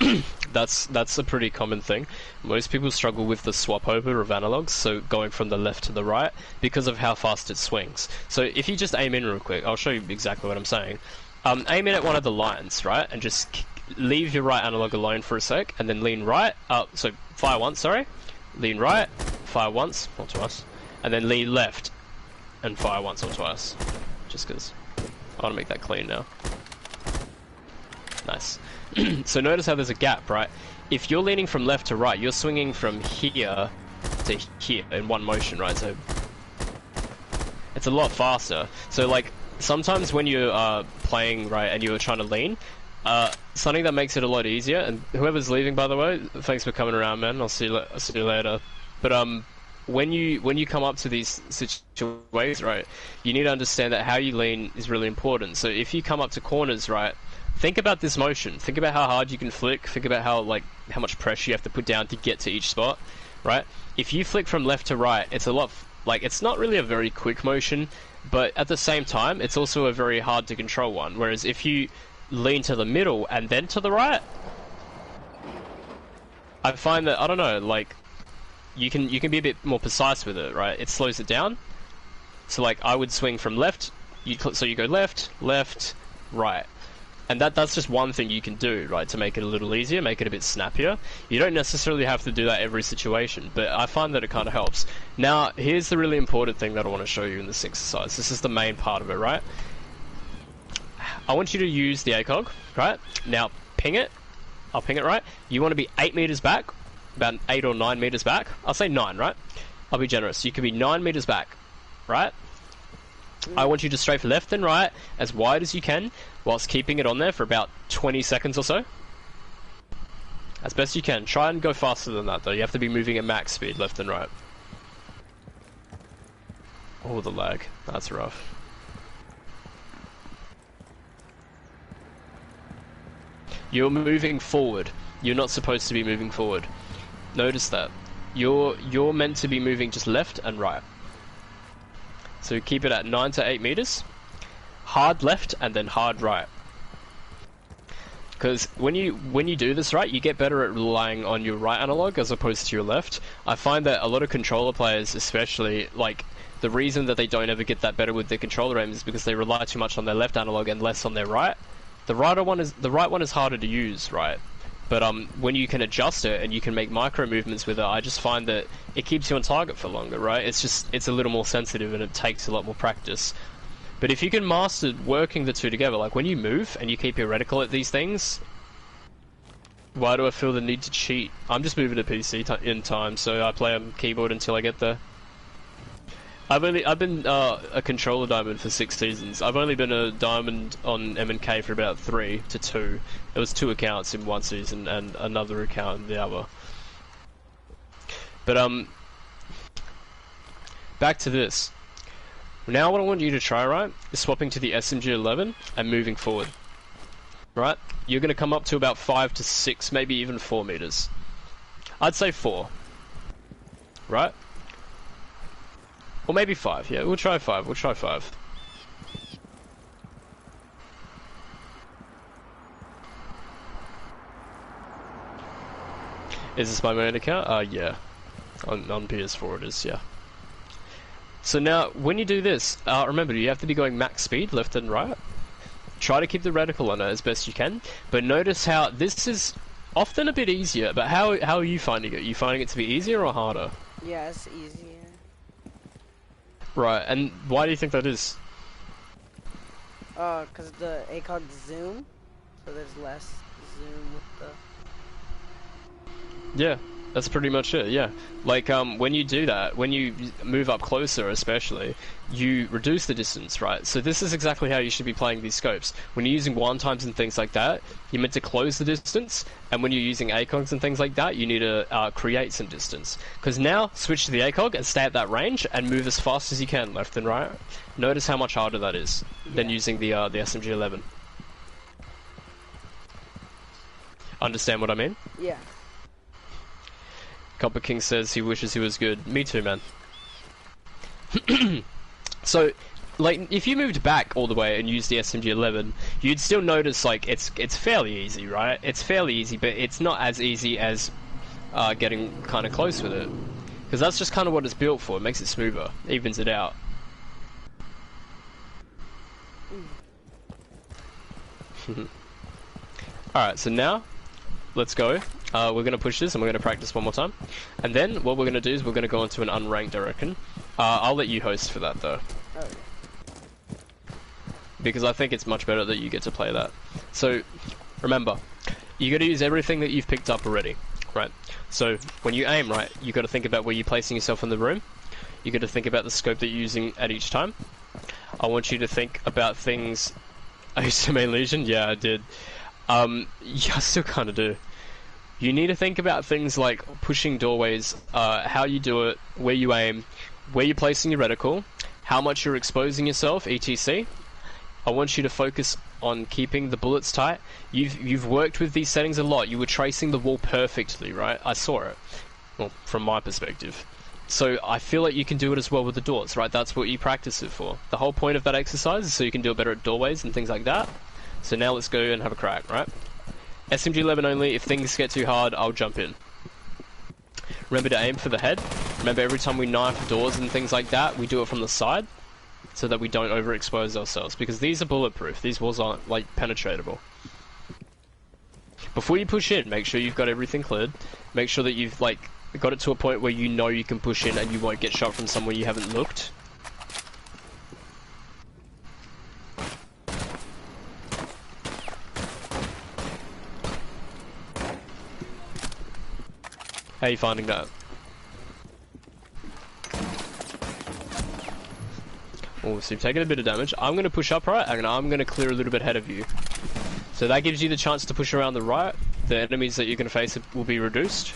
That's a pretty common thing. Most people struggle with the swap over of analogs, so going from the left to the right, because of how fast it swings. So if you just aim in real quick, I'll show you exactly what I'm saying. Aim in at one of the lines, right, and just leave your right analog alone for a sec, and then lean right. So fire once, sorry. Lean right, fire once or twice, and then lean left, and fire once or twice. Just because. I want to make that clean now. Nice. So notice how there's a gap, right? If you're leaning from left to right, you're swinging from here to here in one motion, right? So it's a lot faster. So like sometimes when you're playing, right, and you're trying to lean, something that makes it a lot easier. And whoever's leaving, by the way, thanks for coming around, man. I'll see you later. But when you come up to these situations, right, you need to understand that how you lean is really important. So if you come up to corners, right, think about this motion. Think about how hard you can flick. Think about how much pressure you have to put down to get to each spot, right? If you flick from left to right, it's a lot it's not really a very quick motion, but at the same time, it's also a very hard to control one. Whereas if you lean to the middle and then to the right, I find that, I don't know, like, you can be a bit more precise with it, right? It slows it down. So like I would swing from left, so you go left, left, right. And that's just one thing you can do, right, to make it a little easier, make it a bit snappier. You don't necessarily have to do that every situation, but I find that it kind of helps. Now, here's the really important thing that I want to show you in this exercise. This is the main part of it, right? I want you to use the ACOG, right? Now, ping it. I'll ping it, right? You want to be 8 meters back, about 8 or 9 meters back. I'll say 9, right? I'll be generous. You can be 9 meters back, right? I want you to strafe left and right as wide as you can, whilst keeping it on there for about 20 seconds or so. As best you can. Try and go faster than that, though. You have to be moving at max speed, left and right. Oh, the lag. That's rough. You're moving forward. You're not supposed to be moving forward. Notice that. You're meant to be moving just left and right. So keep it at 9 to 8 meters. Hard left and then hard right. Because when you do this right, you get better at relying on your right analog as opposed to your left. I find that a lot of controller players, especially, like, the reason that they don't ever get that better with their controller aim is because they rely too much on their left analog and less on their right. The right one is harder to use, right? But when you can adjust it and you can make micro movements with it, I just find that it keeps you on target for longer, right? It's a little more sensitive and it takes a lot more practice. But if you can master working the two together, like when you move and you keep your reticle at these things, why do I feel the need to cheat? I'm just moving to PC in time, so I play on keyboard until I get there. I've been a controller diamond for 6 seasons. I've only been a diamond on M&K for about 3 to 2. It was 2 accounts in one season and another account in the other. But back to this. Now what I want you to try, right, is swapping to the SMG-11 and moving forward. Right? You're going to come up to about 5 to 6, maybe even 4 meters. I'd say 4. Right? Or maybe 5, yeah, we'll try 5, Is this my main account? Yeah. On PS4 it is, yeah. So now, when you do this, remember, you have to be going max speed, left and right. Try to keep the reticle on it as best you can, but notice how this is often a bit easier, but how are you finding it? Are you finding it to be easier or harder? Yeah, it's easier. Right, and why do you think that is? Cause the ACOG zoom, so there's less zoom with the... Yeah, That's pretty much it, yeah. Like, when you do that, when you move up closer especially, you reduce the distance, right? So this is exactly how you should be playing these scopes. When you're using one times and things like that, you're meant to close the distance, and when you're using ACOGs and things like that, you need to create some distance. Because now, switch to the ACOG and stay at that range, and move as fast as you can, left and right. Notice how much harder that is than using the SMG-11. Understand what I mean? Yeah. Copper King says he wishes he was good. Me too, man. So, like, if you moved back all the way and used the SMG-11, you'd still notice, like, it's fairly easy, right? It's fairly easy, but it's not as easy as getting kind of close with it. Because that's just kind of what it's built for. It makes it smoother. Evens it out. Alright, so now, let's go. We're going to push this and we're going to practice one more time. And then what we're going to do is we're going to go into an unranked, I reckon. I'll let you host for that though. Oh. Because I think it's much better that you get to play that. So, remember, you got to use everything that you've picked up already, right? So, when you aim, right, you got to think about where you're placing yourself in the room. You got to think about the scope that you're using at each time. I want you to think about things... I used to main Legion? Yeah, I did. Yeah, I still kind of do. You need to think about things like pushing doorways, how you do it, where you aim, where you're placing your reticle, how much you're exposing yourself, etc. I want you to focus on keeping the bullets tight. You've worked with these settings a lot. You were tracing the wall perfectly, right? I saw it. Well, from my perspective. So I feel like you can do it as well with the doors, right? That's what you practice it for. The whole point of that exercise is so you can do it better at doorways and things like that. So now let's go and have a crack, right? SMG-11 only. If things get too hard, I'll jump in. Remember to aim for the head. Remember, every time we knife doors and things like that, we do it from the side, so that we don't overexpose ourselves, because these are bulletproof. These walls aren't, like, penetratable. Before you push in, make sure you've got everything cleared. Make sure that you've, like, got it to a point where you know you can push in and you won't get shot from somewhere you haven't looked. How are you finding that? Oh, so you've taken a bit of damage. I'm going to push up right, and I'm going to clear a little bit ahead of you. So that gives you the chance to push around the right. The enemies that you're going to face will be reduced.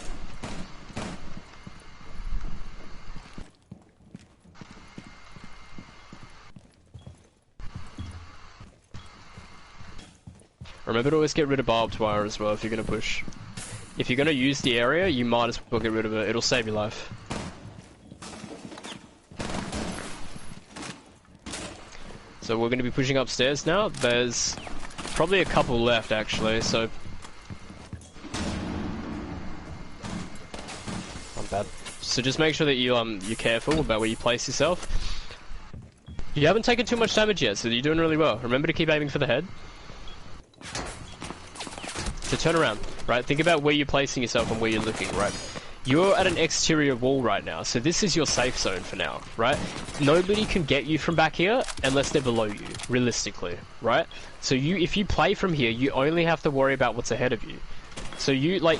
Remember to always get rid of barbed wire as well if you're going to push. If you're going to use the area, you might as well get rid of it. It'll save your life. So we're going to be pushing upstairs now. There's probably a couple left actually, so... Not bad. So just make sure that you're careful about where you place yourself. You haven't taken too much damage yet, so you're doing really well. Remember to keep aiming for the head. So turn around, right? Think about where you're placing yourself and where you're looking, right? You're at an exterior wall right now, so this is your safe zone for now, right? Nobody can get you from back here unless they're below you, realistically, right? So if you play from here, you only have to worry about what's ahead of you. So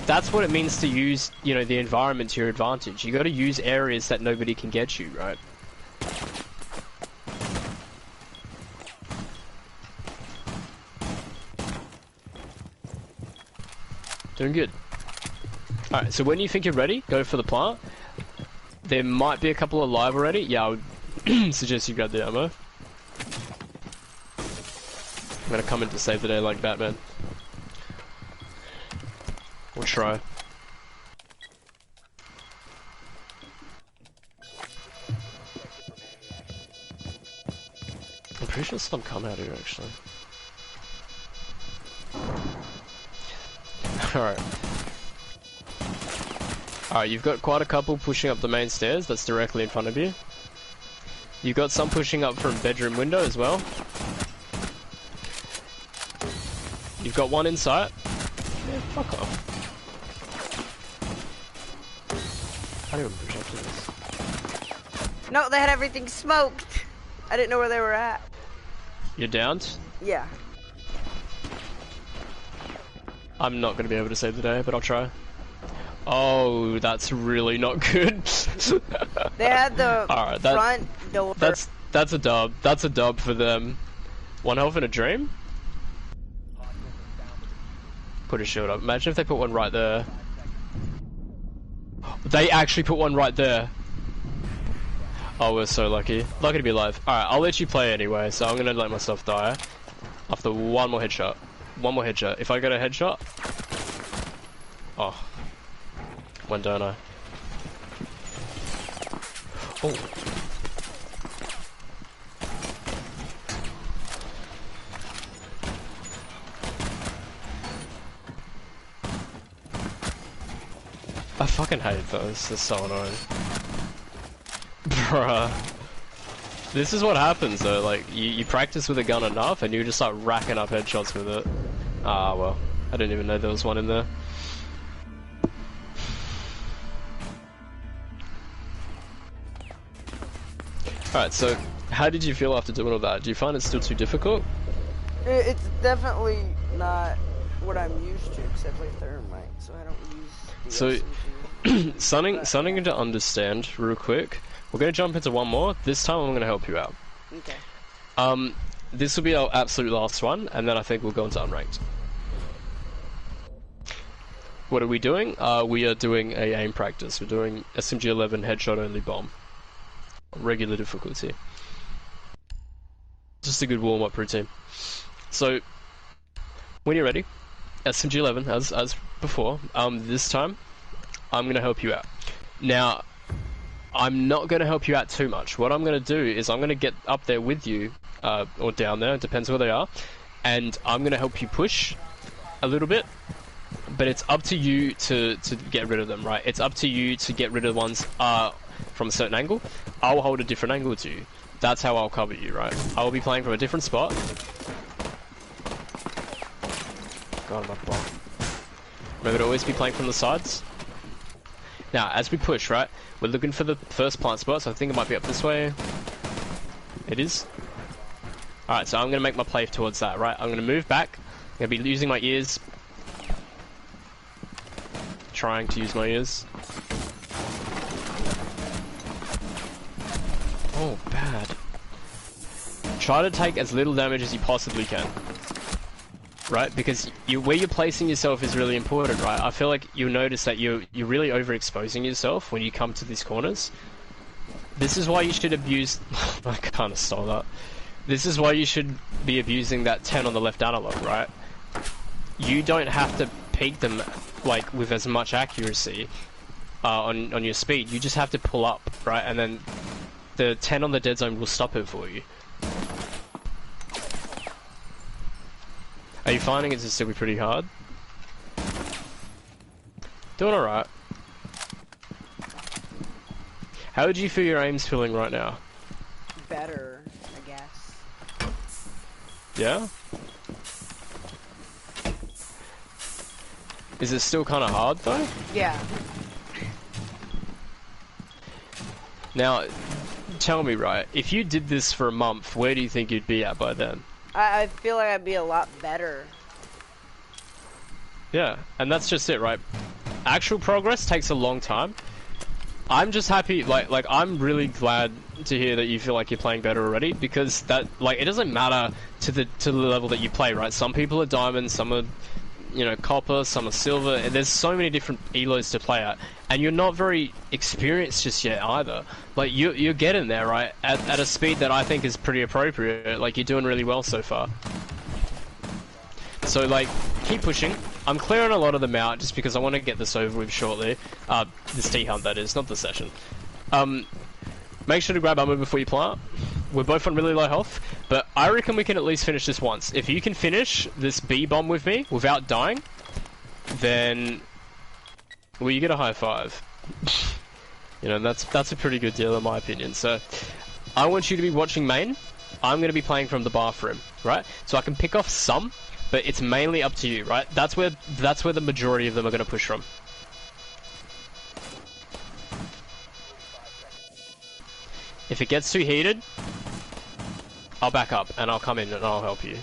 that's what it means to use, you know, the environment to your advantage. You gotta use areas that nobody can get you, right? Doing good. Alright, so when you think you're ready, go for the plant. There might be a couple alive already. Yeah, I would suggest you grab the ammo. I'm gonna come in to save the day like Batman. We'll try. I'm pretty sure some come out here actually. Alright. Alright, you've got quite a couple pushing up the main stairs that's directly in front of you. You've got some pushing up from bedroom window as well. You've got one in sight. Yeah, fuck off. I don't even push up to this. No, they had everything smoked. I didn't know where they were at. You're downed? Yeah. I'm not going to be able to save the day, but I'll try. Oh, that's really not good. They had the Alright, front door. that's a dub. That's a dub for them. One health in a dream? Put a shield up. Imagine if they put one right there. They actually put one right there. Oh, we're so lucky. Lucky to be alive. Alright, I'll let you play anyway, so I'm gonna let myself die. After one more headshot. One more headshot. If I get a headshot... Oh. When don't I? Oh. I fucking hate those. They're so annoying. Bruh. This is what happens though, like, you practice with a gun enough and you just start racking up headshots with it. Ah, well. I didn't even know there was one in there. Alright, so, how did you feel after doing all that? Do you find it still too difficult? It's definitely not what I'm used to, except like thermite, so I don't use the So, something to understand, real quick. We're gonna jump into one more. This time I'm gonna help you out. Okay. This will be our absolute last one, and then I think we'll go into unranked. What are we doing? We are doing a aim practice. We're doing SMG-11 headshot only bomb. Regular difficulty. Just a good warm-up routine. So, when you're ready, SMG-11 as before. This time, I'm gonna help you out. Now, I'm not gonna help you out too much. What I'm gonna do is I'm gonna get up there with you, or down there, it depends where they are, and I'm gonna help you push a little bit. But it's up to you to get rid of them, right? It's up to you to get rid of the ones from a certain angle. I'll hold a different angle to you. That's how I'll cover you, right? I will be playing from a different spot. God, my ball. Remember to always be playing from the sides. Now, as we push, right? We're looking for the first plant spot, so I think it might be up this way. It is. Alright, so I'm going to make my play towards that, right? I'm going to move back. I'm going to be using my ears. Trying to use my ears. Oh, bad. Try to take as little damage as you possibly can. Right? Because where you're placing yourself is really important, right? I feel like you'll notice that you're really overexposing yourself when you come to these corners. This is why you should abuse... I kind of stole that. This is why you should be abusing that 10 on the left analog, right? You don't have to peek them like with as much accuracy on your speed. You just have to pull up, right? And then the 10 on the dead zone will stop it for you. Are you finding it to still be pretty hard? Doing alright. How would you feel your aim's feeling right now? Better, I guess. Yeah? Is it still kind of hard though? Yeah. Now, tell me, right, if you did this for a month, where do you think you'd be at by then? I feel like I'd be a lot better. Yeah, and that's just it, right? Actual progress takes a long time. I'm just happy, like I'm really glad to hear that you feel like you're playing better already, because that, like, it doesn't matter to the level that you play, right? Some people are diamond, some are, you know, copper, some are silver, and there's so many different elos to play at, and you're not very experienced just yet either. Like, you're getting there, right? At a speed that I think is pretty appropriate. Like, you're doing really well so far. So, like, keep pushing. I'm clearing a lot of them out just because I want to get this over with shortly. This T-hunt, that is, not the session. Make sure to grab armor before you plant. We're both on really low health, but I reckon we can at least finish this once. If you can finish this B-bomb with me without dying, then, well, you get a high five. You know, that's a pretty good deal in my opinion. So, I want you to be watching main. I'm going to be playing from the bathroom, right? So I can pick off some, but it's mainly up to you, right? That's where the majority of them are going to push from. If it gets too heated, I'll back up and I'll come in and I'll help you.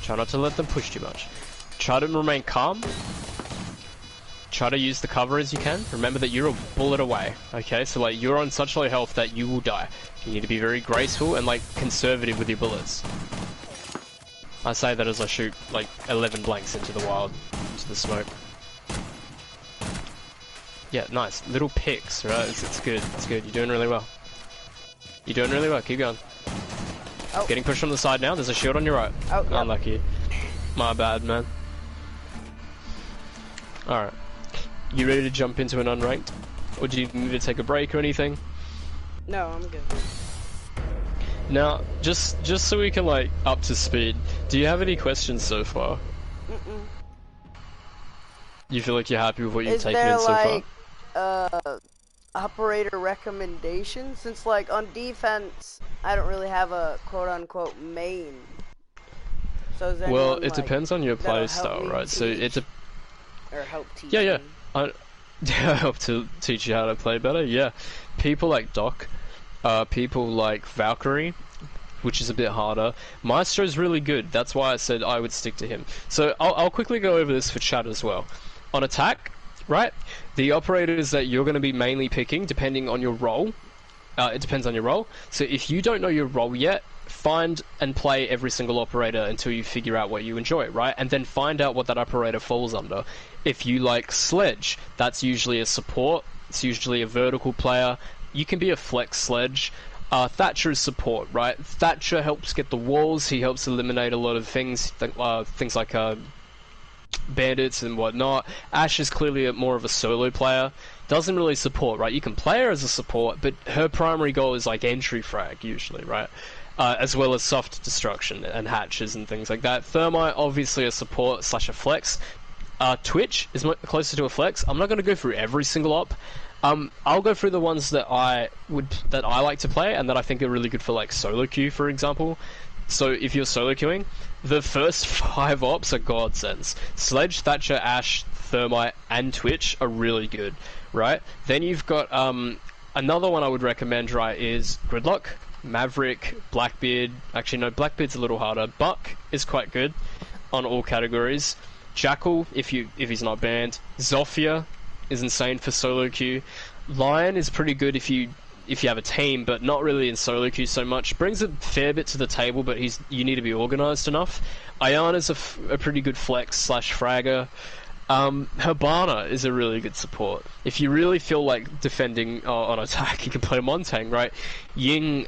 Try not to let them push too much. Try to remain calm. Try to use the cover as you can. Remember that you're a bullet away, okay? So like, you're on such low health that you will die. You need to be very graceful and like conservative with your bullets. I say that as I shoot like 11 blanks into the wild, into the smoke. Yeah, nice. Little picks, right? It's good. It's good. You're doing really well. You're doing really well. Keep going. Oh. Getting pushed on the side now. There's a shield on your right. Oh, yeah. Unlucky. My bad, man. Alright. You ready to jump into an unranked? Or do you need to take a break or anything? No, I'm good. Now, just so we can like up to speed, do you have any questions so far? Mm-mm. You feel like you're happy with what you've taken in so far? Is there like operator recommendation? Since like on defense, I don't really have a quote-unquote main. So is well, anyone, it depends on your play style, right? So it's a or help teach. yeah. Me? I hope to teach you how to play better. Yeah, people like Doc, people like Valkyrie, which is a bit harder. Maestro's really good. That's why I said I would stick to him. So I'll quickly go over this for chat as well. On attack, right? The operators that you're going to be mainly picking, depending on your role, it depends on your role. So if you don't know your role yet, find and play every single operator until you figure out what you enjoy, right? And then find out what that operator falls under. If you like Sledge, that's usually a support. It's usually a vertical player. You can be a flex Sledge. Thatcher is support, right? Thatcher helps get the walls. He helps eliminate a lot of things, things like bandits and whatnot. Ashe is clearly more of a solo player. Doesn't really support, right? You can play her as a support, but her primary goal is like entry frag, usually, right? As well as soft destruction and hatches and things like that. Thermite, obviously a support / a flex. Twitch is closer to a flex. I'm not going to go through every single op. I'll go through the ones that I like to play and that I think are really good for like solo queue, for example. So if you're solo queuing, the first 5 ops are godsends. Sledge, Thatcher, Ashe, Thermite, and Twitch are really good, right? Then you've got another one I would recommend, right, is Gridlock, Maverick, Blackbeard. Actually, no, Blackbeard's a little harder. Buck is quite good on all categories. Jackal, if he's not banned. Zofia is insane for solo queue. Lion is pretty good if you have a team, but not really in solo queue so much. Brings a fair bit to the table, but you need to be organised enough. Ayana's a pretty good flex / fragger. Hibana is a really good support. If you really feel like defending on attack, you can play Montang, right? Ying,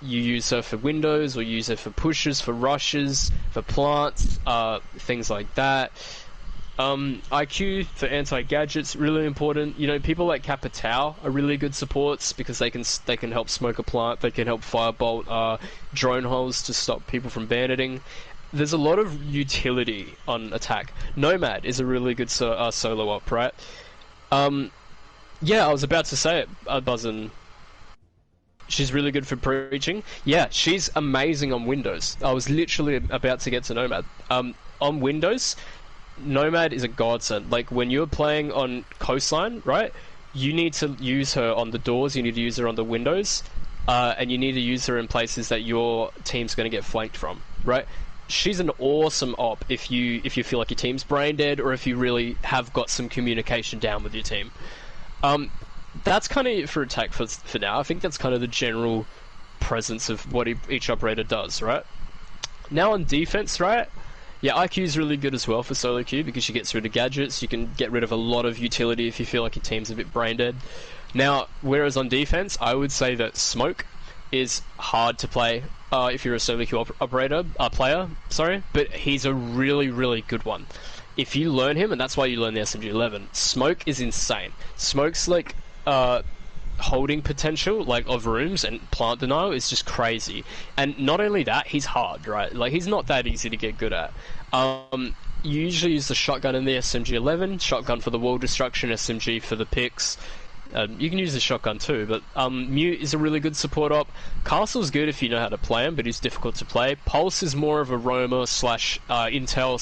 you use her for windows, or use her for pushes, for rushes, for plants, things like that. IQ for anti-gadgets, really important. You know, people like Capitao are really good supports because they can help smoke a plant, they can help firebolt drone holes to stop people from banditting. There's a lot of utility on attack. Nomad is a really good solo op, right? Yeah, I was about to say it, Buzzin'. She's really good for preaching. Yeah, she's amazing on Windows. I was literally about to get to Nomad. On Windows, Nomad is a godsend. Like, when you're playing on Coastline, right, you need to use her on the doors, you need to use her on the windows, and you need to use her in places that your team's going to get flanked from, right? She's an awesome op if you feel like your team's brain dead, or if you really have got some communication down with your team. That's kind of it for attack for now. I think that's kind of the general presence of what each operator does, right? Now on defense, right? Yeah, IQ is really good as well for solo queue because she gets rid of gadgets. You can get rid of a lot of utility if you feel like your team's a bit brain dead. Now, whereas on defense, I would say that Smoke is hard to play if you're a solo queue player, but he's a really, really good one. If you learn him, and that's why you learn the SMG-11, Smoke is insane. Smoke's like holding potential, like, of rooms and plant denial is just crazy. And not only that, he's hard, right? Like, he's not that easy to get good at. You usually use the shotgun in the SMG-11, shotgun for the wall destruction, SMG for the picks. You can use the shotgun too, but Mute is a really good support op. Castle's good if you know how to play him, but he's difficult to play. Pulse is more of a roamer / intel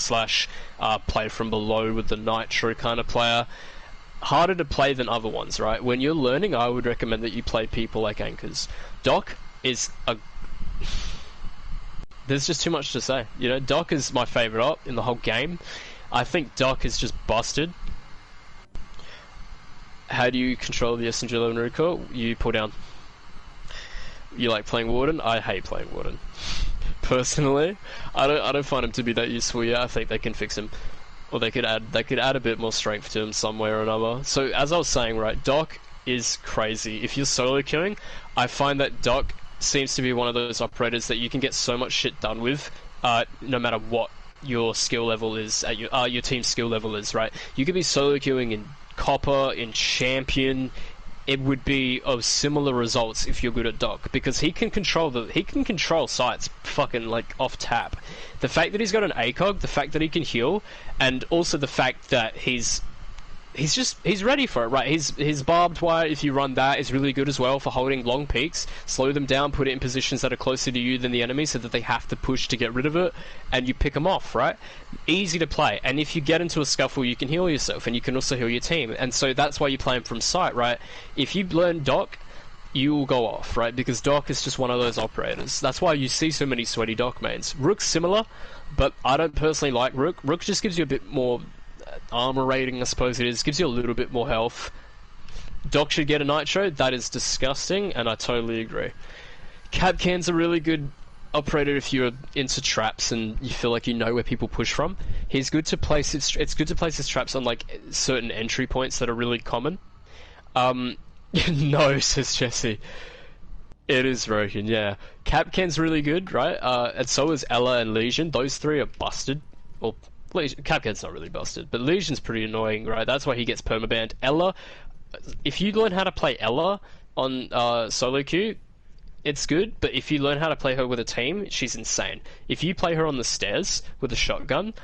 / play from below with the nitro kind of player. Harder to play than other ones, right? When you're learning, I would recommend that you play people like Anchors. Doc is There's just too much to say. You know, Doc is my favorite op in the whole game. I think Doc is just busted. How do you control the SMG-11 recoil? You pull down. You like playing Warden? I hate playing Warden. Personally, I don't find him to be that useful yet. I think they can fix him, or they could add a bit more strength to him some way or another. So as I was saying, right, Doc is crazy. If you're solo queuing, I find that Doc seems to be one of those operators that you can get so much shit done with, no matter what your skill level is at your team's skill level is, right? You could be solo queuing in Copper, in Champion. It would be of similar results if you're good at Doc, because he can control sites fucking like off tap. The fact that he's got an ACOG, the fact that he can heal, and also the fact that he's ready for it, right? His barbed wire, if you run that, is really good as well for holding long peaks, slow them down, put it in positions that are closer to you than the enemy so that they have to push to get rid of it, and you pick them off, right? Easy to play, and if you get into a scuffle, you can heal yourself, and you can also heal your team, and so that's why you play him from sight, right? If you learn Doc, you will go off, right? Because Doc is just one of those operators. That's why you see so many sweaty Doc mains. Rook's similar, but I don't personally like Rook. Rook just gives you a bit more armor rating, I suppose it is. Gives you a little bit more health. Doc should get a Nitro. That is disgusting, and I totally agree. Kapkan's a really good operator if you're into traps and you feel like you know where people push from. He's good to place it's good to place his traps on like certain entry points that are really common. No, says Jesse. It is broken, yeah. Kapkan's really good, right? And so is Ela and Lesion. Those three are busted. Well, Kapkan's not really busted, but Legion's pretty annoying, right? That's why he gets permabanned. Ela, if you learn how to play Ela on solo queue, it's good, but if you learn how to play her with a team, she's insane. If you play her on the stairs with a shotgun,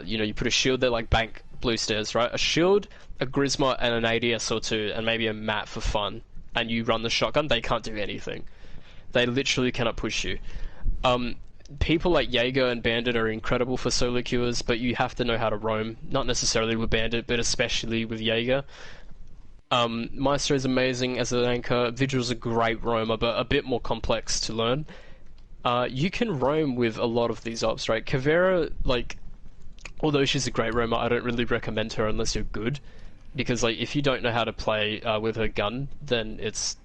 you put a shield there like Bank Blue Stairs, right? A shield, a Grisma, and an ADS or two, and maybe a mat for fun, and you run the shotgun, they can't do anything. They literally cannot push you. People like Jaeger and Bandit are incredible for solo queuers, but you have to know how to roam. Not necessarily with Bandit, but especially with Jaeger. Maestro is amazing as an anchor. Vigil's a great roamer, but a bit more complex to learn. You can roam with a lot of these ops, right? Caveira, like, although she's a great roamer, I don't really recommend her unless you're good. Because, like, if you don't know how to play with her gun, then it's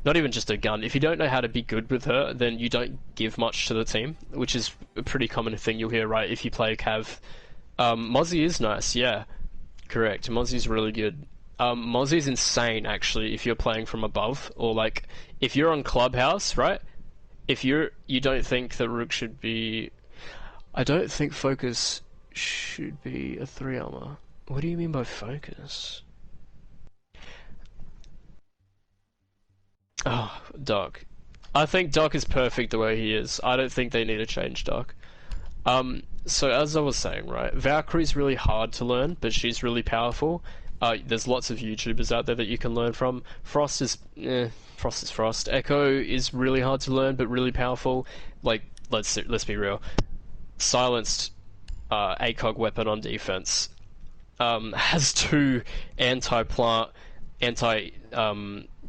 not even just a gun. If you don't know how to be good with her, then you don't give much to the team, which is a pretty common thing you'll hear, right, if you play Cav. Mozzie is nice, yeah. Correct. Mozzie's really good. Mozzie's insane, actually, if you're playing from above, or, like, if you're on Clubhouse, right? If you don't think that Rook should be... I don't think Focus should be a 3 armor. What do you mean by Focus? Oh, Doc. I think Doc is perfect the way he is. I don't think they need to change Doc. So as I was saying, right, Valkyrie's really hard to learn, but she's really powerful. There's lots of YouTubers out there that you can learn from. Frost is Frost. Echo is really hard to learn, but really powerful. Like, let's be real. Silenced ACOG weapon on defense. Has 2 anti-plant,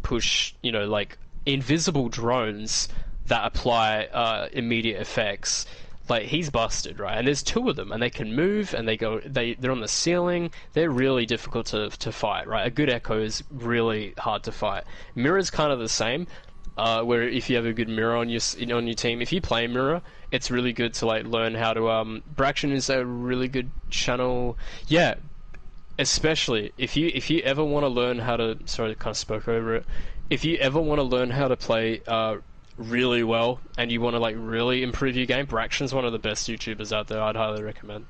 push, like invisible drones that apply immediate effects. Like, he's busted, right? And there's 2 of them, and they can move, and they're on the ceiling. They're really difficult to fight, right? A good Echo is really hard to fight. Mirror's kind of the same, where if you have a good Mirror on your team, if you play Mirror, it's really good to like learn how to. Braxton is a really good channel. Yeah. Especially if you ever want to learn how to, sorry, I kind of spoke over it. If you ever want to learn how to play really well and you want to like really improve your game, Braxton's one of the best YouTubers out there. I'd highly recommend.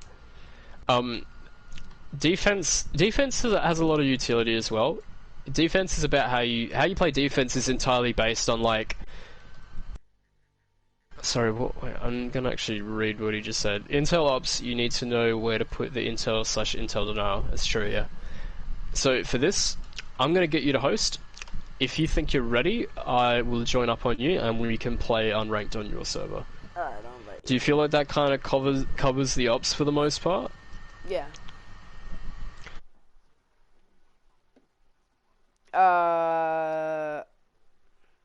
Defense has a lot of utility as well. Defense is about how you play defense is entirely based on like. Sorry, wait, I'm gonna actually read what he just said. Intel ops, you need to know where to put the intel/intel denial. That's true, yeah. So for this, I'm gonna get you to host. If you think you're ready, I will join up on you and we can play unranked on your server. Alright, I'll invite you. Do you feel like that kind of covers the ops for the most part? Yeah.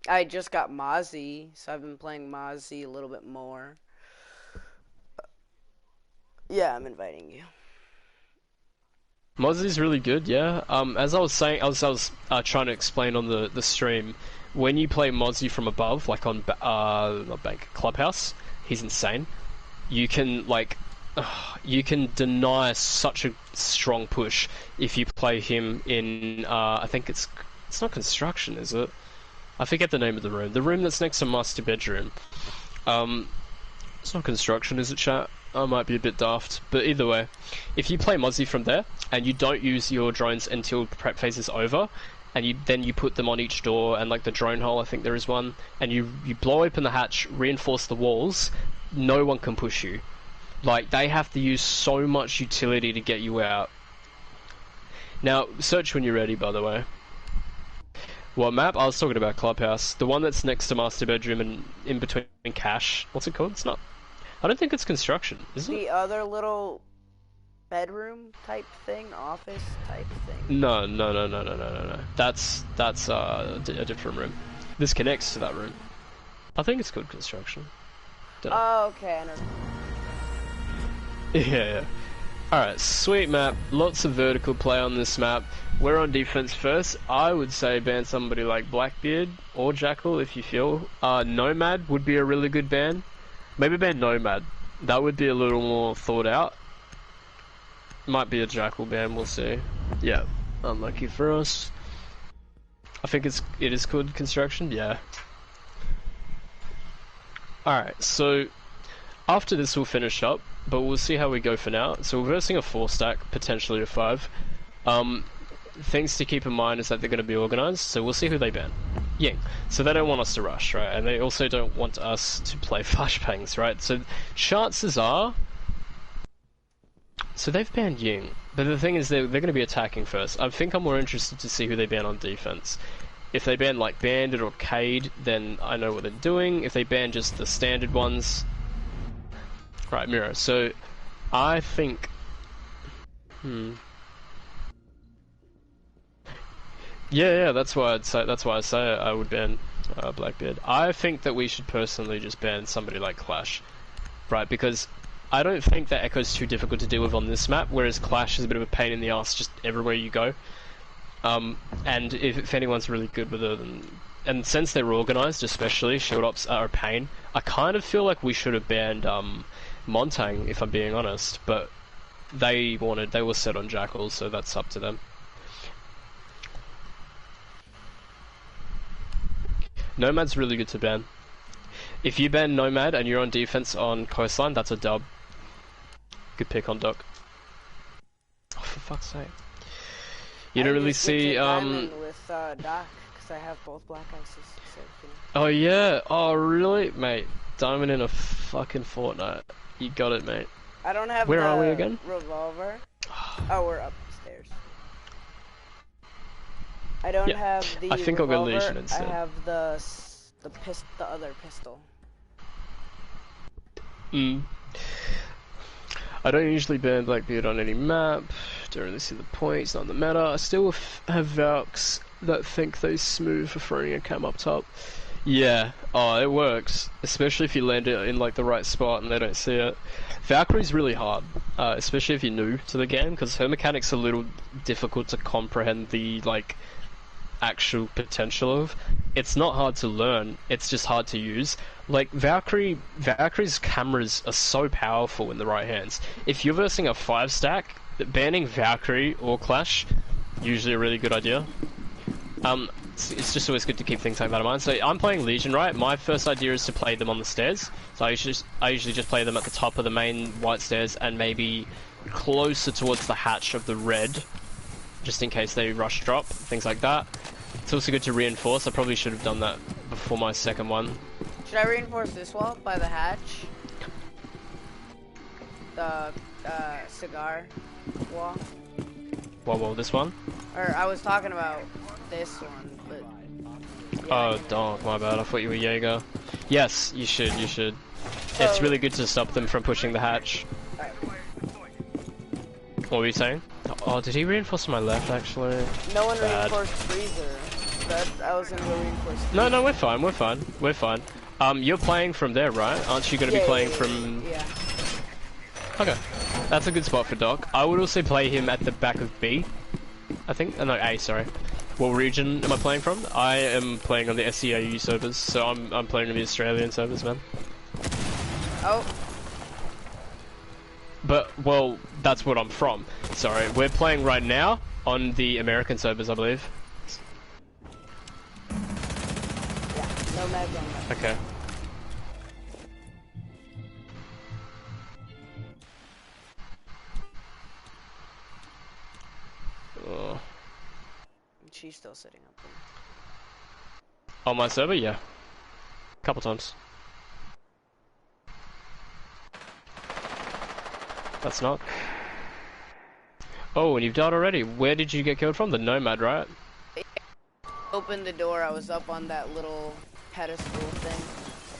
I just got Mozzie, so I've been playing Mozzie a little bit more. Yeah, I'm inviting you. Mozzie's really good, yeah. As I was saying, I was trying to explain on the stream, when you play Mozzie from above, like on not Bank Clubhouse, he's insane. You can you can deny such a strong push if you play him in I think it's not construction, is it? I forget the name of the room. The room that's next to master bedroom. It's not construction, is it, chat? I might be a bit daft, but either way, if you play Mozzie from there and you don't use your drones until prep phase is over, and then you put them on each door and like the drone hole, I think there is one, and you blow open the hatch, reinforce the walls, no one can push you. Like, they have to use so much utility to get you out. Now, search when you're ready, by the way. What map? I was talking about Clubhouse. The one that's next to master bedroom and in between cache. What's it called? It's not... I don't think it's construction, is it? The other little bedroom type thing, office type thing. No. That's a different room. This connects to that room. I think it's called construction. Oh, okay, I know. Yeah. Alright, sweet map. Lots of vertical play on this map. We're on defense first. I would say ban somebody like Blackbeard or Jackal if you feel. Nomad would be a really good ban. Maybe ban Nomad. That would be a little more thought out. Might be a Jackal ban, we'll see. Yeah, unlucky for us. I think it is called construction, yeah. Alright, so after this we'll finish up, but we'll see how we go for now. So we're versing a 4 stack, potentially a 5. Things to keep in mind is that they're going to be organised, so we'll see who they ban. Ying. So they don't want us to rush, right? And they also don't want us to play flashbangs, right? So chances are... So they've banned Ying, but the thing is they're going to be attacking first. I think I'm more interested to see who they ban on defense. If they ban like Bandit or Cade, then I know what they're doing. If they ban just the standard ones... Right, Miro. So I think... Yeah, that's why I say I would ban Blackbeard. I think that we should personally just ban somebody like Clash, right? Because I don't think that Echo's too difficult to deal with on this map, whereas Clash is a bit of a pain in the ass just everywhere you go. And if anyone's really good with it, and since they're organised, especially, shield ops are a pain. I kind of feel like we should have banned Montang, if I'm being honest, but they were set on Jackal, so that's up to them. Nomad's really good to ban. If you ban Nomad and you're on defense on Coastline, that's a dub. Good pick on Doc. Oh, for fuck's sake. You don't really see with Doc, because I have both black ices. So, you know. Oh yeah. Oh really, mate? Diamond in a fucking Fortnite. You got it, mate. I don't have. Where are we again? Revolver. Oh, we're upstairs. I don't have the. I think revolver. I'll go Legion instead. I have the other pistol. I don't usually ban Blackbeard on any map. Don't really see the point. It's not the meta. I still have Valks that think they smooth for throwing a cam up top. Yeah. Oh, it works. Especially if you land it in like the right spot and they don't see it. Valkyrie's really hard, especially if you're new to the game, because her mechanic's a little difficult to comprehend the like actual potential of. It's not hard to learn, it's just hard to use. Like Valkyrie's cameras are so powerful in the right hands. If you're versing a 5 stack, banning Valkyrie or Clash, usually a really good idea. It's just always good to keep things like that in mind. So I'm playing Legion, right? My first idea is to play them on the stairs. So I usually just play them at the top of the main white stairs and maybe closer towards the hatch of the red, just in case they rush drop, things like that. It's also good to reinforce. I probably should have done that before my second one. Should I reinforce this wall by the hatch? The cigar wall? What wall? This one? Or I was talking about this one, but... Yeah, oh, donk, my bad. I thought you were Jaeger. Yes, you should. It's really good to stop them from pushing the hatch. Right. What were you saying? Oh, did he reinforce my left, actually? No one reinforced Freezer. I was gonna go reinforce. No, we're fine. We're fine. We're fine. You're playing from there, right? Aren't you gonna be playing from? Yeah. Okay, that's a good spot for Doc. I would also play him at the back of B. I think. No, A. Sorry. What region am I playing from? I am playing on the SEAU servers, so I'm playing on the Australian servers, man. Oh. But, well, that's what I'm from. Sorry, we're playing right now on the American servers, I believe. Yeah, no mag on that. Okay. Oh. She's still sitting up there. On my server, yeah. Couple times. That's not. Oh, and you've died already. Where did you get killed from? The Nomad, right? Opened the door, I was up on that little pedestal thing.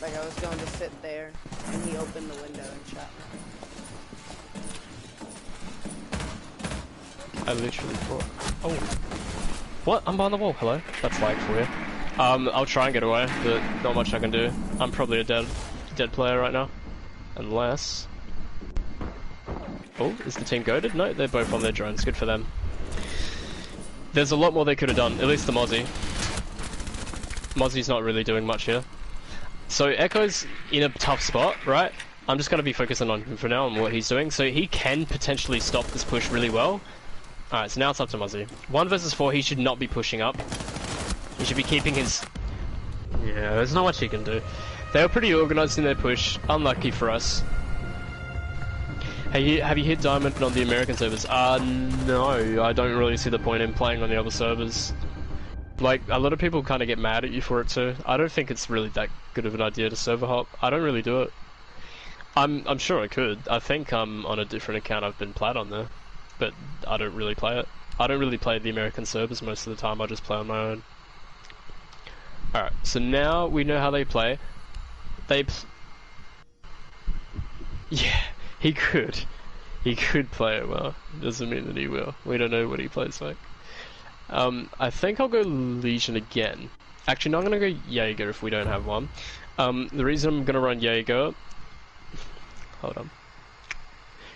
Like I was going to sit there, and he opened the window and shot me. I literally thought. Oh. What? I'm behind the wall. Hello? That's lag for you. I'll try and get away, but not much I can do. I'm probably a dead player right now. Unless... Oh, is the team goated? No, they're both on their drones. Good for them. There's a lot more they could have done, at least the Mozzie. Mozzie's not really doing much here. So Echo's in a tough spot, right? I'm just going to be focusing on him for now and what he's doing. So he can potentially stop this push really well. Alright, so now it's up to Mozzie. 1 versus 4, he should not be pushing up. He should be keeping his... Yeah, there's not much he can do. They were pretty organised in their push. Unlucky for us. Hey, have you hit Diamond on the American servers? No, I don't really see the point in playing on the other servers. Like, a lot of people kind of get mad at you for it too. I don't think it's really that good of an idea to server hop. I don't really do it. I'm sure I could. I think on a different account I've been plat on there. But I don't really play it. I don't really play the American servers most of the time, I just play on my own. Alright, so now we know how they play. Yeah, he could. He could play it well. Doesn't mean that he will. We don't know what he plays like. I think I'll go Legion again. Actually, no, I'm gonna go Jaeger if we don't have one. The reason I'm gonna run Jaeger... Hold on.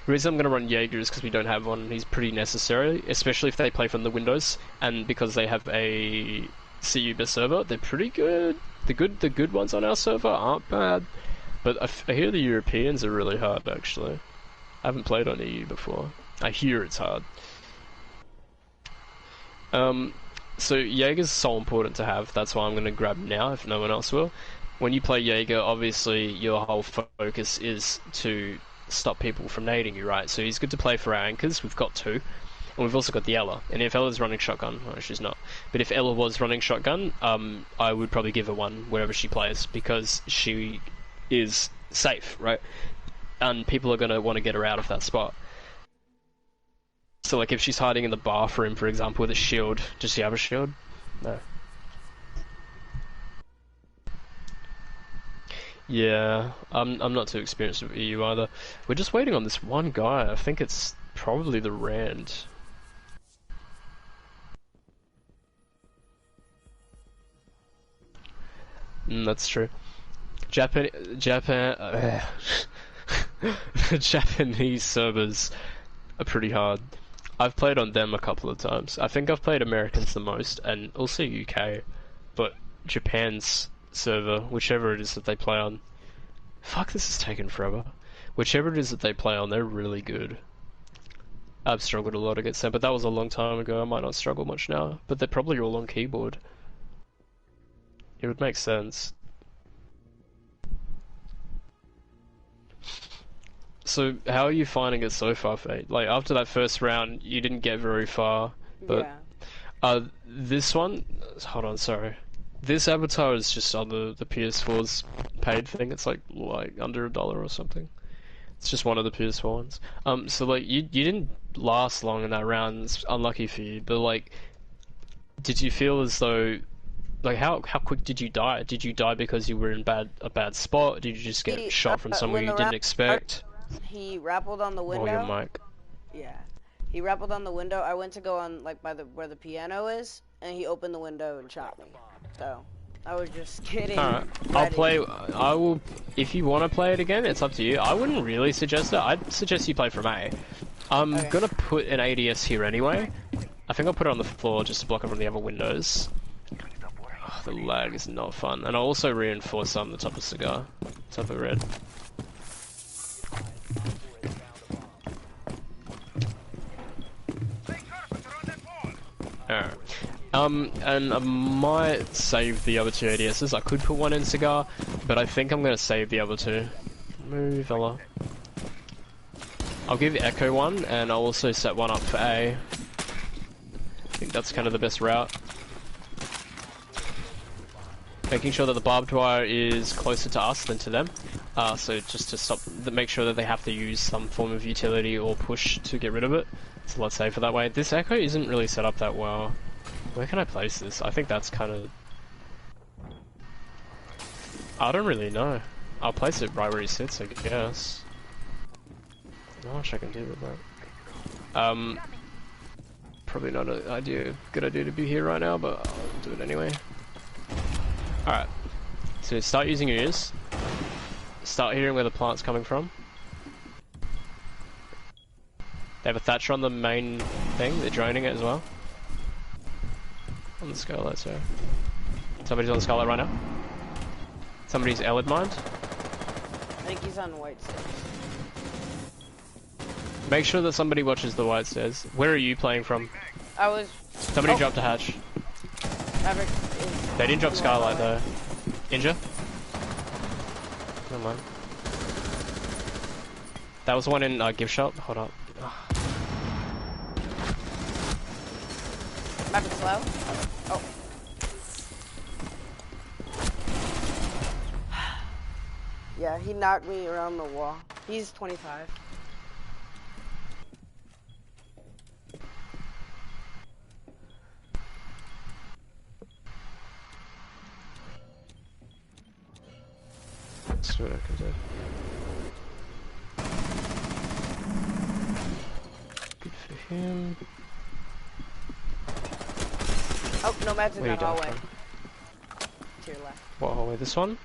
The reason I'm going to run Jaeger is because we don't have one. He's pretty necessary, especially if they play from the Windows, and because they have a CU best server, they're pretty good. The good ones on our server aren't bad, but I hear the Europeans are really hard actually. I haven't played on EU before. I hear it's hard. So Jaeger's so important to have. That's why I'm going to grab him now if no one else will. When you play Jaeger, obviously your whole focus is to stop people from nading you, right? So he's good to play for our anchors. We've got 2. And we've also got the Ela. And if Ella's running shotgun, well, she's not. But if Ella was running shotgun, I would probably give her one wherever she plays, because she is safe, right? And people are going to want to get her out of that spot. So like if she's hiding in the bathroom, for example, with a shield, does she have a shield? No. Yeah, I'm not too experienced with EU either. We're just waiting on this one guy. I think it's probably the Rand. That's true. The Japanese servers are pretty hard. I've played on them a couple of times. I think I've played Americans the most, and also UK, but Japan's server, whichever it is that they play on. Fuck, this is taking forever. Whichever it is that they play on, they're really good. I've struggled a lot against them, but that was a long time ago. I might not struggle much now, but they're probably all on keyboard. It would make sense. So, how are you finding it so far, Fate? Like, after that first round, you didn't get very far, but... Yeah. This one... Hold on, sorry. This avatar is just on the PS4's paid thing. It's like under $1 or something. It's just one of the PS4 ones. So like you didn't last long in that round. It's unlucky for you. But like, did you feel as though, like how quick did you die? Did you die because you were in a bad spot? Did you just get shot from somewhere you didn't expect? He rappelled on the window. Oh, your mic. Yeah. He rappelled on the window. I went to go on like where the piano is, and he opened the window and shot me. So I was just kidding. Alright, I'll play. I will. If you want to play it again, it's up to you. I wouldn't really suggest it. I'd suggest you play from A. I'm gonna put an ADS here anyway. I think I'll put it on the floor just to block it from the other windows. Oh, the lag is not fun. And I'll also reinforce on the top of cigar. Top of red. Alright. And I might save the other two ADSs. I could put one in cigar, but I think I'm gonna save the other two. Move, fella. I'll give Echo one, and I'll also set one up for A. I think that's kind of the best route. Making sure that the barbed wire is closer to us than to them. So just to stop, make sure that they have to use some form of utility or push to get rid of it. It's a lot safer that way. This Echo isn't really set up that well. Where can I place this? I think that's kind of... I don't really know. I'll place it right where he sits, I guess. Not much I can do with that. Probably not a good idea to be here right now, but I'll do it anyway. Alright. So start using your ears. Start hearing where the plant's coming from. They have a Thatcher on the main thing, they're droning it as well. On the Scarlet, so... Somebody's on the Scarlet right now. Somebody's Elid mined. I think he's on white stairs. Make sure that somebody watches the white stairs. Where are you playing from? I was... Somebody dropped a hatch. Maverick They didn't drop Skylight though. Injure? Never mind. That was the one in gift shop. Hold up. Maverick slow. Oh. Yeah, he knocked me around the wall. He's 25. Let's see what I can do. Good for him. Oh, no, Matt's in that hallway. To your left. What hallway? This one?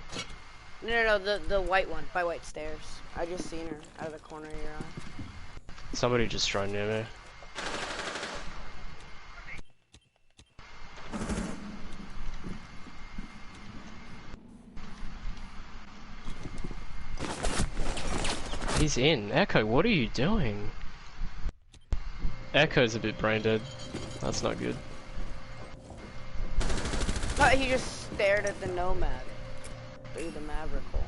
No, the white one, by white stairs. I just seen her out of the corner of your eye. Somebody just tried near me. He's in. Echo, what are you doing? Echo's a bit brain dead. That's not good. No, he just stared at the Nomad through the Maverick hole.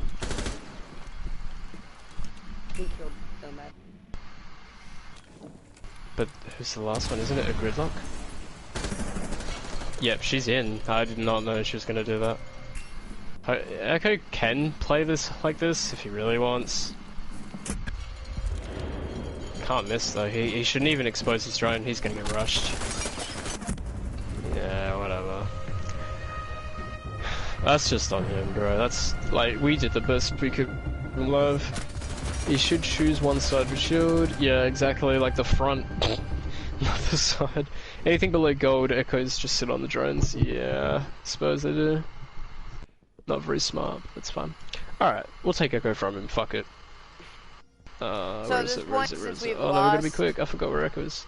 He killed Nomad. But who's the last one? Isn't it a Gridlock? Yep, she's in. I did not know she was going to do that. Echo can play this like this if he really wants. Can't miss though. He shouldn't even expose his drone. He's going to get rushed. Yeah, whatever. That's just on him, bro. That's like, we did the best we could in love. He should choose one side for shield. Yeah, exactly, like the front, not the side. Anything below gold, Echoes just sit on the drones. Yeah, suppose they do. Not very smart, but it's fine. Alright, we'll take Echo from him, fuck it. Where is it? Oh no, we gotta be quick, I forgot where Echo is.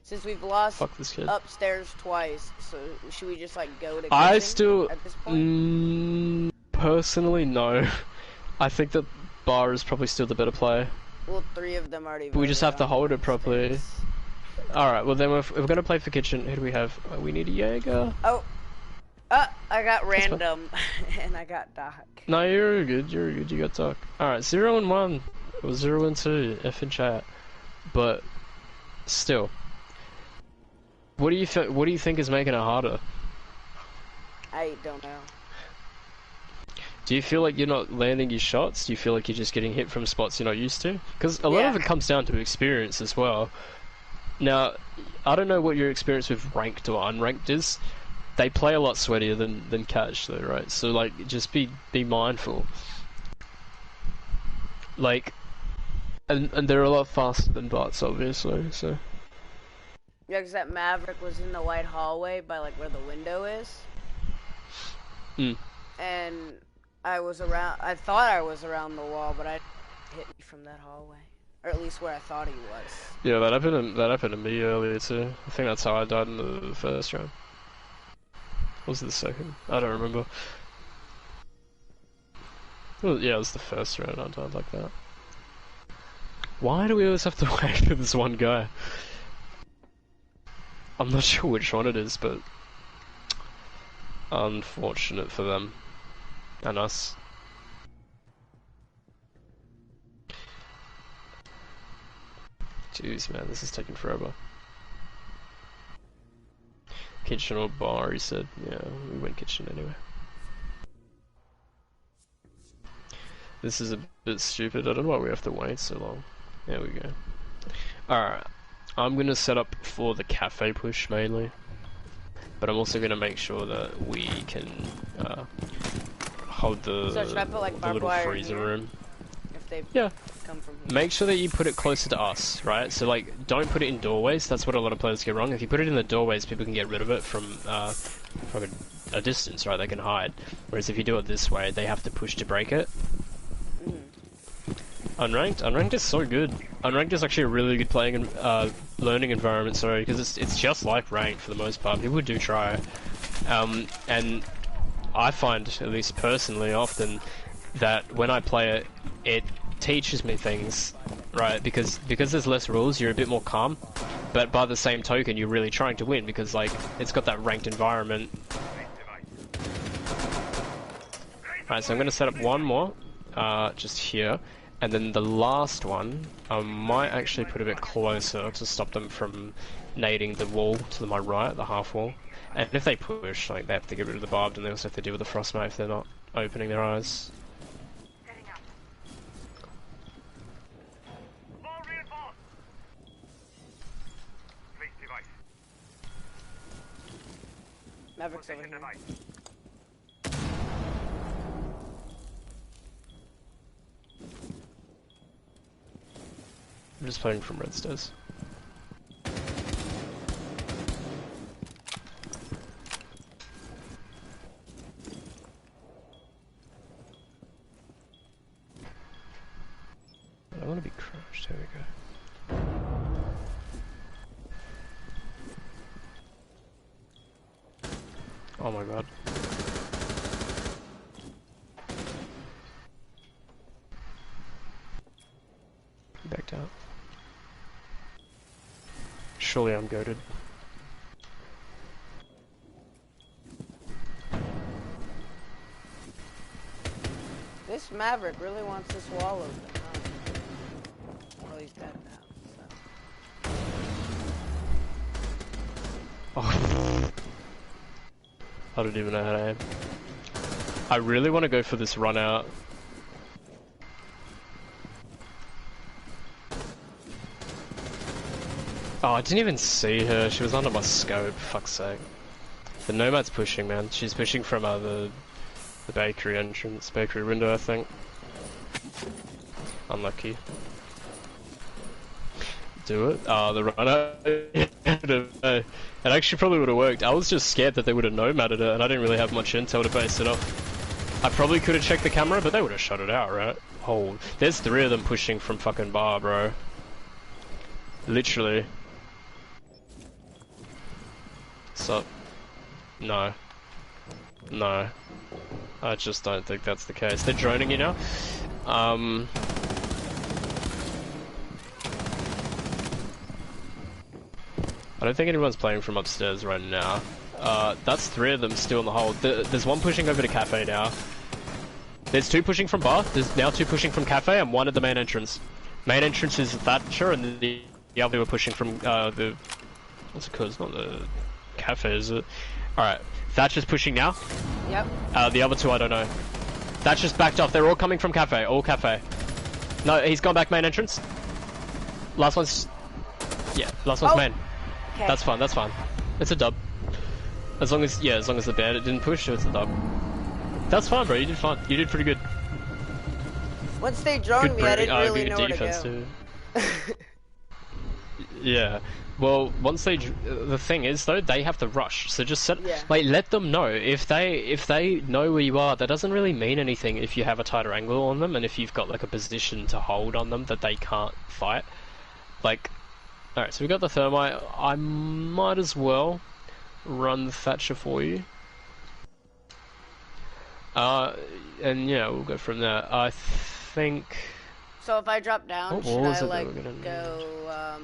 Since we've lost fuck this kid. Upstairs twice, so should we just like go to I still, at this point? Personally no. I think that Bar is probably still the better player. Well, 3 of them already. We just have to hold it properly. Alright, well then if we're gonna play for kitchen, who do we have? We need a Jaeger. Oh, I got random, and I got Doc. No, you're good, you got Doc. Alright, 0 and 1, or 0 and 2, F in chat. But, still. What do you think is making it harder? I don't know. Do you feel like you're not landing your shots? Do you feel like you're just getting hit from spots you're not used to? Because a lot of it comes down to experience as well. Now, I don't know what your experience with ranked or unranked is. They play a lot sweatier than cash though, right? So like, just be mindful. Like, and they're a lot faster than bots, obviously, so... Yeah, because that Maverick was in the white hallway by like where the window is. And I thought I was around the wall, but I hit me from that hallway. Or at least where I thought he was. Yeah, that happened to me earlier too. I think that's how I died in the first round. Or was it the second? I don't remember. Well, yeah, it was the first round I died like that. Why do we always have to wait for this one guy? I'm not sure which one it is, but unfortunate for them and us. Jeez, man, this is taking forever. Kitchen or bar, he said. Yeah, we went kitchen anyway. This is a bit stupid. I don't know why we have to wait so long. There we go. Alright. I'm gonna set up for the cafe push mainly. But I'm also gonna make sure that we can hold the, so should I put, like, the little freezer room. If they come from here. Make sure that you put it closer to us, right? So like, don't put it in doorways. That's what a lot of players get wrong. If you put it in the doorways, people can get rid of it from a distance, right? They can hide. Whereas if you do it this way, they have to push to break it. Unranked is so good. Unranked is actually a really good playing and learning environment, sorry, because it's just like ranked for the most part. People do try, and I find, at least personally, often that when I play it, it teaches me things, right? Because there's less rules, you're a bit more calm. But by the same token, you're really trying to win because like it's got that ranked environment. Right, so I'm gonna set up one more, just here. And then the last one, I might actually put a bit closer to stop them from nading the wall to my right, the half wall. And if they push, like, they have to get rid of the barbed, and they also have to deal with the frostmite if they're not opening their eyes. Maverick's over here. I'm just playing from red stairs. I want to be crushed. Here we go. Oh my god. He backed out. Surely I'm goated. This Maverick really wants this wall open, huh? Oh, he's dead now, so. Oh. I don't even know how to aim. I really want to go for this run out. Oh, I didn't even see her. She was under my scope. Fuck's sake. The Nomad's pushing, man. She's pushing from the bakery entrance, bakery window, I think. Unlucky. Do it. The run out. It actually probably would have worked. I was just scared that they would have Nomaded it, and I didn't really have much intel to base it off. I probably could have checked the camera, but they would have shut it out, right? Oh, there's 3 of them pushing from fucking bar, bro. Literally. So, no. No. I just don't think that's the case. They're droning you now. I don't think anyone's playing from upstairs right now. That's 3 of them still in the hole. There's 1 pushing over to cafe now. There's 2 pushing from bar. There's now 2 pushing from cafe and 1 at the main entrance. Main entrance is Thatcher and the other were pushing from the... What's it called? It's not the cafe, is it? Alright. Thatcher's pushing now. Yep. The other 2 I don't know. Thatcher's backed off. They're all coming from cafe. All cafe. No, he's gone back main entrance. Last one's... Yeah, last one's main. Okay. That's fine, that's fine. It's a dub. As long as the bandit didn't push, it's a dub. That's fine, bro. You did fine. You did pretty good. Once they droned me, I didn't really know where to go. Too. Yeah. Well, once the thing is though, they have to rush. So just like let them know if they know where you are. That doesn't really mean anything if you have a tighter angle on them and if you've got like a position to hold on them that they can't fight. Like, all right, so we got the thermite. I might as well run the Thatcher for you. And yeah, we'll go from there. I think. So if I drop down, should I like go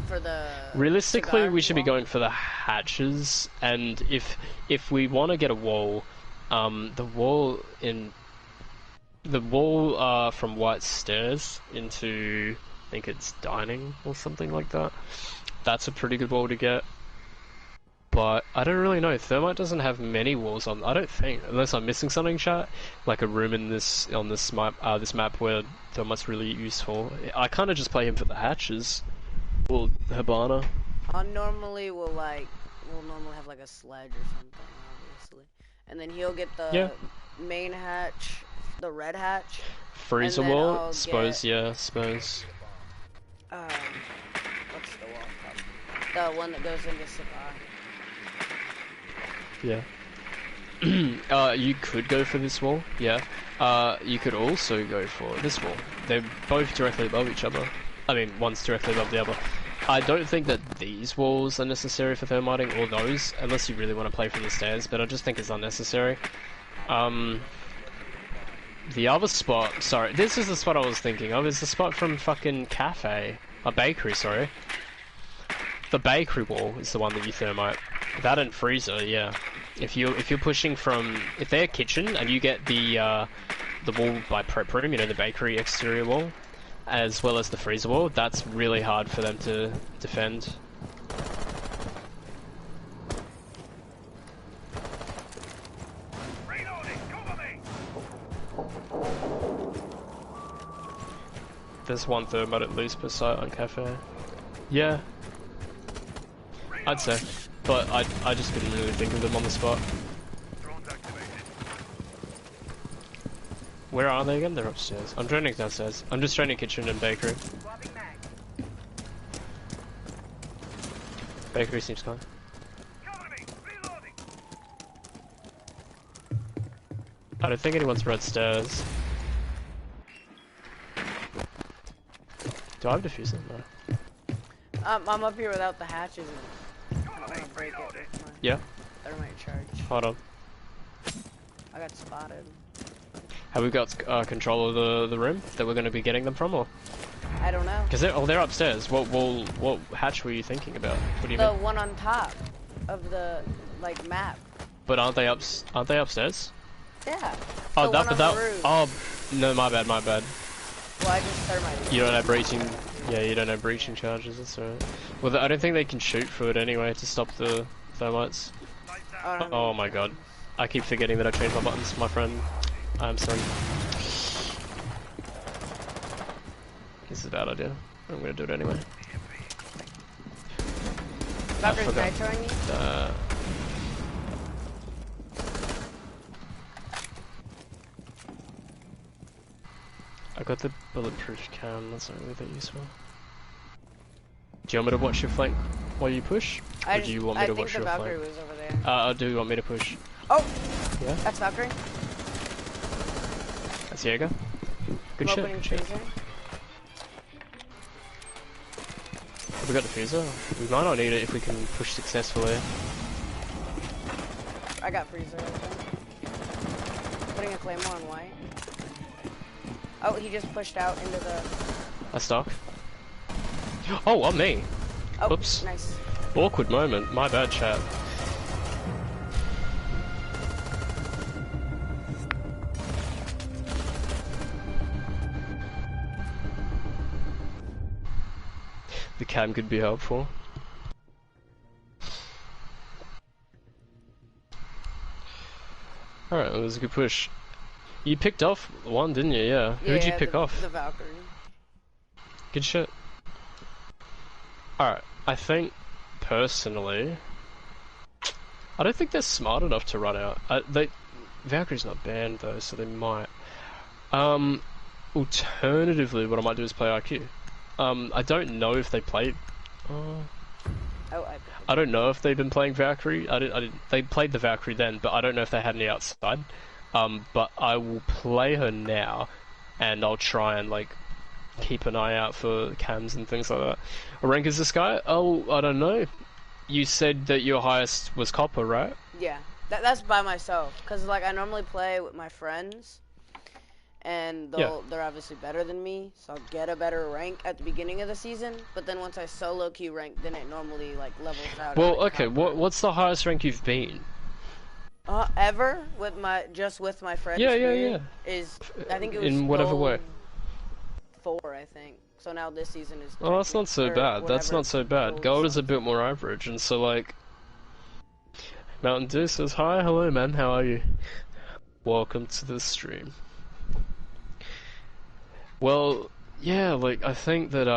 for the? Realistically, we should be going for the hatches, and if we want to get a wall, the wall from White Stairs into I think it's dining or something like that. That's a pretty good wall to get. But I don't really know. Thermite doesn't have many walls on. I don't think, unless I'm missing something, chat. Like a room in this map where Thermite's really useful. I kind of just play him for the hatches, or Hibana. Normally we'll normally have like a sledge or something, obviously, and then he'll get the main hatch, the red hatch. Freezer wall, suppose. What's the wall called? The one that goes into Sakai. Yeah. You could go for this wall, yeah. You could also go for this wall. They're both directly above each other. I mean, one's directly above the other. I don't think that these walls are necessary for thermiting, or those, unless you really want to play from the stairs, but I just think it's unnecessary. The other spot, sorry, this is the spot I was thinking of, is the spot from fucking Cafe. A bakery, sorry. The bakery wall is the one that you thermite. That and freezer, yeah. If you're pushing from, if they're kitchen and you get the wall by prep room, you know, the bakery exterior wall, as well as the freezer wall, that's really hard for them to defend. There's one thermite at least per site on Cafe. Yeah. I'd say. But I just couldn't really think of them on the spot. Where are they again? They're upstairs. I'm training downstairs. I'm just training kitchen and bakery. Bakery seems gone. I don't think anyone's red stairs. Do I have diffuser? No. I'm up here without the hatches. I don't want to break it with my thermite charge. Hold on. I got spotted. Have we got control of the room that we're going to be getting them from, or? I don't know. Because they're upstairs. What hatch were you thinking about? What do you mean? The one on top of the map. But aren't they upstairs? Yeah. Oh, oh no, my bad. Well, I just thermite. You don't have breaching. Yeah, you don't have breaching charges. That's alright. Well, I don't think they can shoot through it anyway to stop the thermites. Oh my god. I keep forgetting that I changed my buttons, my friend. I'm sorry. This is a bad idea. I'm gonna do it anyway. Valkyrie's nitroing you? I got the bulletproof cam, that's not really that useful. Do you want me to watch your flank while you push? Or do you want me to watch your flank? I think the Valkyrie was over there. Do you want me to push? Oh! Yeah? That's Valkyrie. That's Jaeger. Good shit. Good shit. Have we got the freezer? We might not need it if we can push successfully. I got freezer, I think. Putting a claymore on white. Oh, he just pushed out into the... I stuck. Oh, on me. Oh, whoops. Nice. Awkward moment. My bad, chat. The cam could be helpful. Alright, that was a good push. You picked off one, didn't you? Yeah. Who'd you pick off? The Valkyrie. Good shit. Alright, I think, personally, I don't think they're smart enough to run out. Valkyrie's not banned though, so they might. Alternatively, what I might do is play IQ. I don't know if they played. Oh, I don't know if they've been playing Valkyrie. They played the Valkyrie then, but I don't know if they had any outside. But I will play her now, and I'll try and like keep an eye out for cams and things like that. What rank is this guy? Oh, I don't know. You said that your highest was Copper, right? Yeah, that's by myself. Cause like I normally play with my friends, and they're obviously better than me, so I'll get a better rank at the beginning of the season. But then once I solo queue rank, then it normally like levels out. Well, okay. What's the highest rank you've been? Ever with my friends. Yeah. Is I think it was in whatever way. 4, I think. So now this season is. Oh, that's not so bad. That's not so bad. Gold is a bit more average, and so like. Mountain Dew says hi, hello man, how are you? Welcome to the stream. Well, yeah, like I think that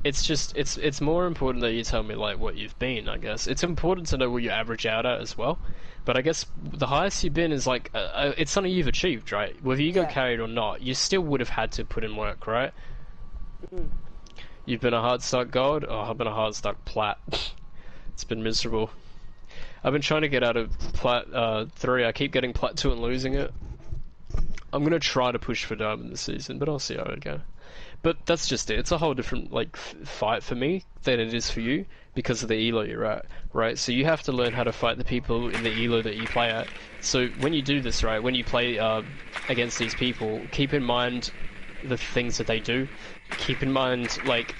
it's more important that you tell me like what you've been, I guess. It's important to know what you average out at as well. But I guess the highest you've been is like it's something you've achieved, right? Whether you got carried or not, you still would have had to put in work, right? Mm. You've been a hard stuck gold. Oh, I've been a hard stuck plat. It's been miserable. I've been trying to get out of plat 3. I keep getting plat 2 and losing it. I'm gonna try to push for diamond this season, but I'll see how it goes. But that's just it. It's a whole different like fight for me than it is for you because of the elo you're at, right? So you have to learn how to fight the people in the elo that you play at. So when you do this, right, when you play against these people, keep in mind the things that they do. Keep in mind like.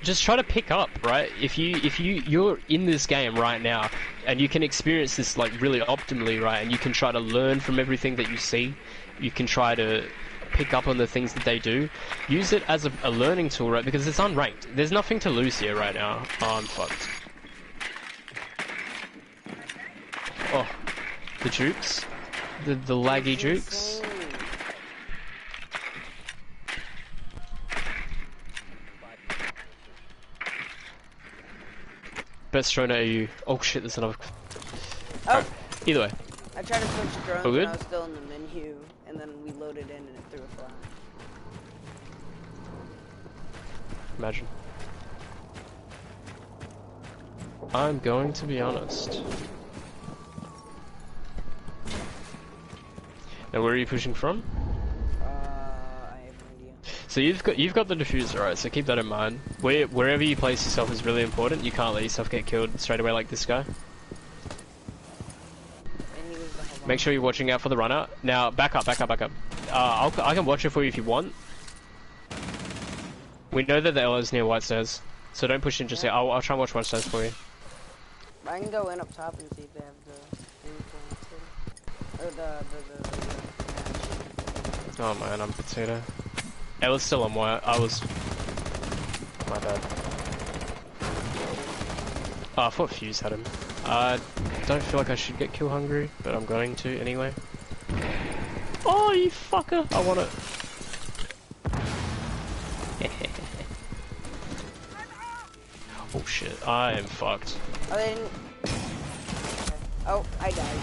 Just try to pick up, right? If you're in this game right now, and you can experience this like really optimally, right? And you can try to learn from everything that you see. You can try to pick up on the things that they do. Use it as a learning tool, right? Because it's unranked. There's nothing to lose here right now. Oh, I'm fucked. Oh, the jukes, the laggy jukes. Best drone AU. Oh shit, there's another. Oh. Right. Either way. I tried to switch drones Oh, when I was still in the menu, and then we loaded in and it threw a flag. Imagine. I'm going to be honest. Now, where are you pushing from? I have no idea. So you've got the diffuser, right? So keep that in mind. Wherever you place yourself is really important. You can't let yourself get killed straight away like this guy. Make sure you're watching out for the runner. Now back up. I can watch it for you if you want. We know that the L is near White Stairs, so don't push in just yet. I'll try and watch White Stairs for you. I can go in up top and see if they have the Oh man, I'm potato. Ella's still on white. I was. My bad. Oh, I thought Fuse had him. I don't feel like I should get kill hungry, but I'm going to anyway. Oh, you fucker! I want it. Oh shit, I am fucked. Oh, they didn't... Oh, I died.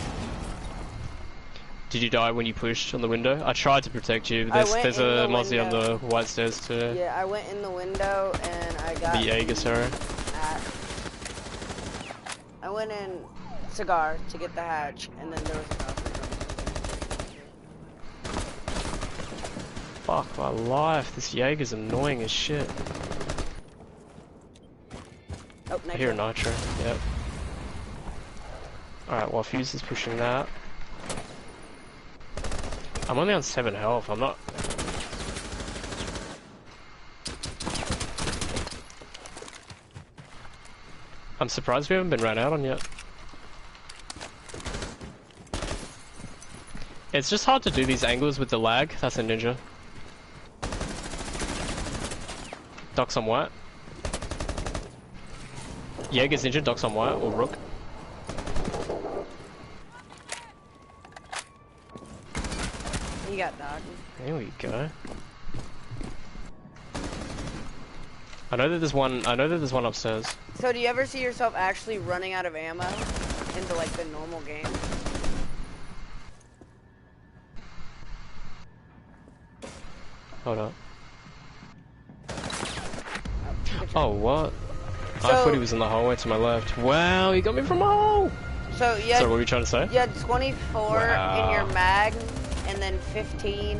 Did you die when you pushed on the window? I tried to protect you. There's a Mozzie on the white stairs too. Yeah, I went in the window and I got... The Aegis arrow. I went in Cigar to get the hatch, and then there was a house. Fuck my life, this Jaeger's annoying as shit. Oh, Nitro. I hear a Nitro, yep. Alright, while Fuse is pushing that. I'm only on 7 health, I'm not... I'm surprised we haven't been ran out on yet. It's just hard to do these angles with the lag. That's a ninja. Doc's on white. Jaeger's ninja, Doc's on white, or Rook. You got Doc. There we go. I know that there's one upstairs. So do you ever see yourself actually running out of ammo into like the normal game? Hold up. Oh, what? So, I thought he was in the hallway to my left. Wow, he got me from a hole! So, you had, Sorry, what were you trying to say? You had 24 in your mag, and then 15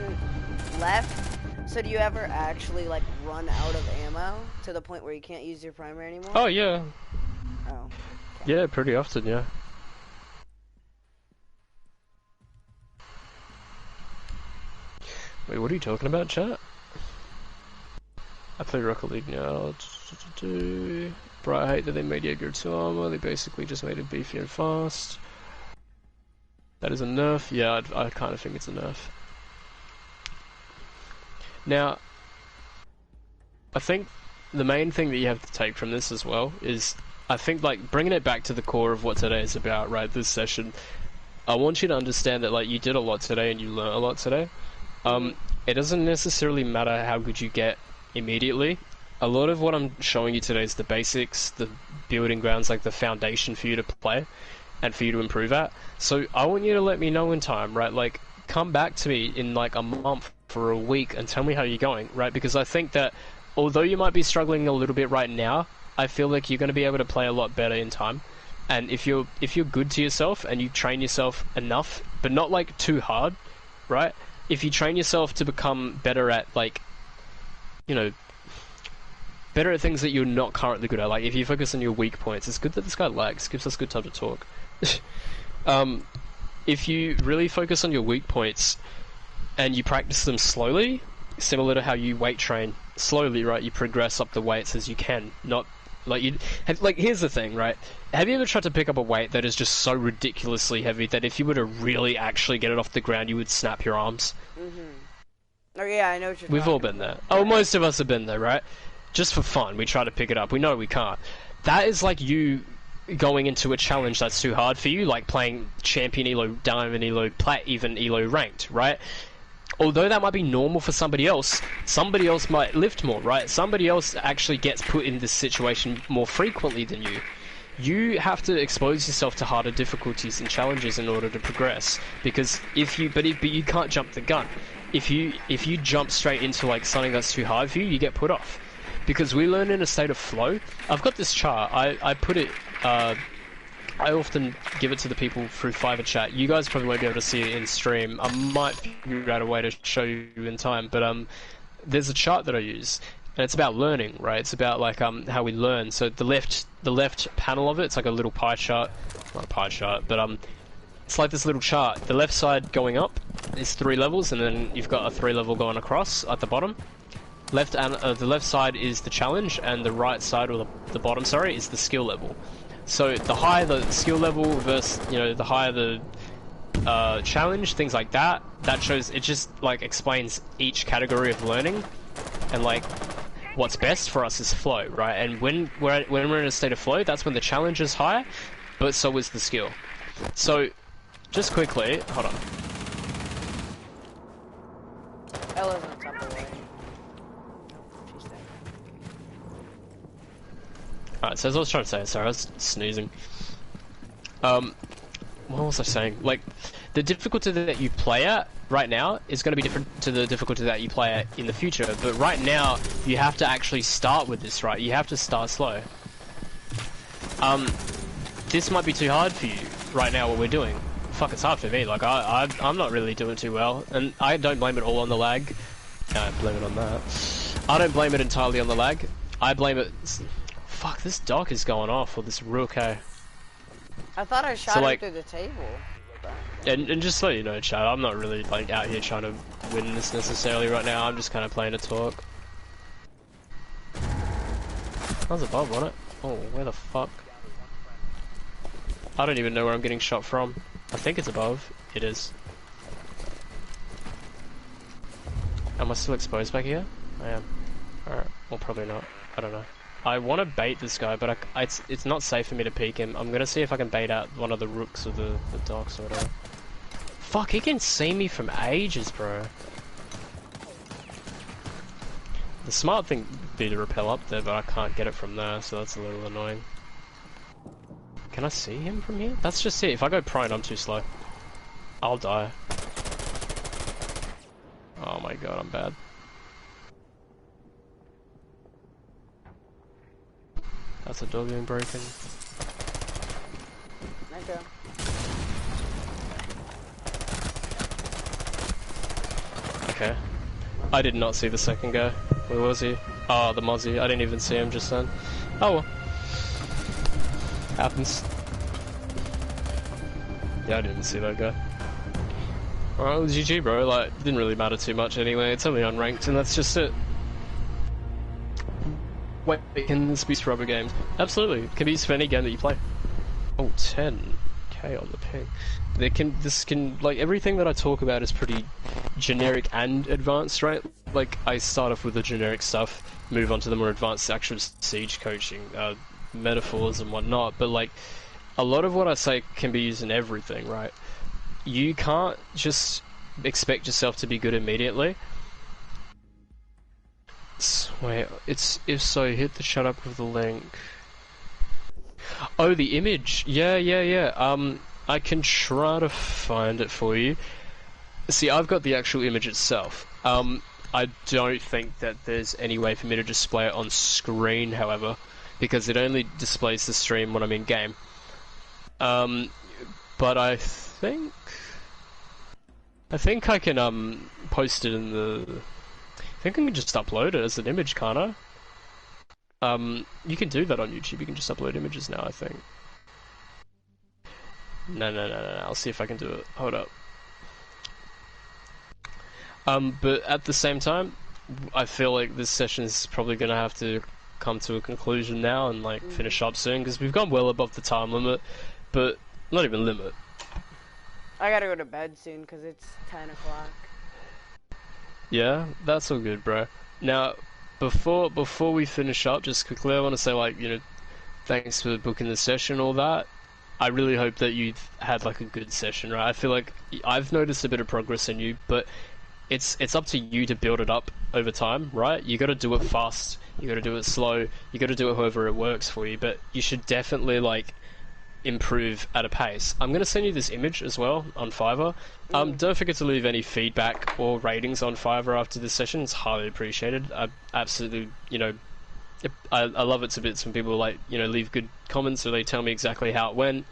left. So do you ever actually, like, run out of ammo to the point where you can't use your primary anymore? Oh, yeah. Oh. Yeah, pretty often, yeah. Wait, what are you talking about, chat? I play Rocket League now. Bro, I hate that they made Jaeger 2 armor. They basically just made it beefy and fast. That is a nerf? Yeah, I kind of think it's a nerf. Now, I think the main thing that you have to take from this as well is, I think, like, bringing it back to the core of what today is about, right, this session, I want you to understand that, like, you did a lot today and you learned a lot today. It doesn't necessarily matter how good you get immediately. A lot of what I'm showing you today is the basics, the building grounds, like the foundation for you to play and for you to improve at. So I want you to let me know in time, right? Like, come back to me in like a month for a week and tell me how you're going, right? Because I think that although you might be struggling a little bit right now, I feel like you're going to be able to play a lot better in time. And if you're good to yourself and you train yourself enough, but not like too hard, right? If you train yourself to become better at, like, you know, better at things that you're not currently good at, like if you focus on your weak points, it's good that this guy lags, gives us good time to talk. If you really focus on your weak points and you practice them slowly, similar to how you weight train slowly, right? You progress up the weights as you can, not like you like. Here's the thing, right? Have you ever tried to pick up a weight that is just so ridiculously heavy that if you were to really actually get it off the ground, you would snap your arms? Oh yeah, I know what you're We've all been there. Oh, most of us have been there, right? Just for fun, we try to pick it up. We know we can't. That is like you going into a challenge that's too hard for you, like playing Champion Elo, Diamond Elo, Plat, even Elo Ranked, right? Although that might be normal for somebody else might lift more, right? Somebody else actually gets put in this situation more frequently than you. You have to expose yourself to harder difficulties and challenges in order to progress. Because but you can't jump the gun. If you jump straight into like something that's too hard for you, you get put off. Because we learn in a state of flow. I've got this chart. I put it. I often give it to the people through Fiverr chat. You guys probably won't be able to see it in stream. I might figure out a way to show you in time. But there's a chart that I use, and it's about learning, right? It's about like how we learn. So the left panel of it, it's like a little pie chart, not a pie chart, but it's like this little chart. The left side going up is 3 levels, and then you've got a 3 level going across at the bottom. The left side is the challenge, and the right side, or the bottom, sorry, is the skill level. So the higher the skill level versus, you know, the higher the challenge, things like that. That shows, it just like explains each category of learning, and like what's best for us is flow, right? And when we're in a state of flow, that's when the challenge is high, but so is the skill. So just quickly, hold on. Ella's on top of the way. Alright, so as I was trying to say, sorry, I was snoozing. What was I saying? Like, the difficulty that you play at right now is going to be different to the difficulty that you play at in the future, but right now, you have to actually start with this, right? You have to start slow. This might be too hard for you right now, what we're doing. Fuck, it's hard for me, like, I'm not really doing too well, and I don't blame it all on the lag. I blame it on that. I don't blame it entirely on the lag. I blame it... Fuck, this dock is going off, or this Rook, hey. I thought I shot him through the table. And just so you know, chat, I'm not really like out here trying to win this necessarily right now. I'm just kind of playing to talk. That was above, wasn't it? Oh, where the fuck? I don't even know where I'm getting shot from. I think it's above. It is. Am I still exposed back here? I am. Alright, well probably not. I don't know. I want to bait this guy, but it's not safe for me to peek him. I'm gonna see if I can bait out one of the rooks or the docks or whatever. Fuck, he can see me from ages, bro. The smart thing would be to rappel up there, but I can't get it from there, so that's a little annoying. Can I see him from here? That's just it. If I go prone, I'm too slow. I'll die. Oh my god, I'm bad. That's a door being broken. Okay. Okay. I did not see the second guy. Where was he? Oh, the Mozzie. I didn't even see him just then. Oh well. Happens. Yeah, I didn't see that guy. Alright, well, GG, bro. Like, didn't really matter too much anyway. It's only unranked, and that's just it. Wait, can this be rubber games? Absolutely. It can be used for any game that you play. Oh, 10k on the ping. This can, like, everything that I talk about is pretty generic and advanced, right? Like, I start off with the generic stuff, move on to the more advanced actual siege coaching, metaphors and whatnot, but, like, a lot of what I say can be used in everything, right? You can't just expect yourself to be good immediately. Wait, if so, hit the shut up with the link. Oh, the image. Yeah. I can try to find it for you. See, I've got the actual image itself. I don't think that there's any way for me to display it on screen, however, because it only displays the stream when I'm in game. But I think I can post it in the. I think I can just upload it as an image, can't I? You can do that on YouTube. You can just upload images now, I think. No. I'll see if I can do it. Hold up. But at the same time, I feel like this session is probably going to have to come to a conclusion now and like finish up soon because we've gone well above the time limit, but not even limit. I gotta go to bed soon because it's 10 o'clock. Yeah, that's all good, bro. Now, before we finish up, just quickly, I want to say, like, you know, thanks for booking the session, all that. I really hope that you've had, like, a good session, right? I feel like I've noticed a bit of progress in you, but it's up to you to build it up over time, right? You gotta do it fast, you gotta do it slow, you gotta do it however it works for you, but you should definitely, like, improve at a pace. I'm going to send you this image as well on Fiverr. Don't forget to leave any feedback or ratings on Fiverr after this session. It's highly appreciated. I absolutely, you know, I love it to bits when people, like, you know, leave good comments or they tell me exactly how it went.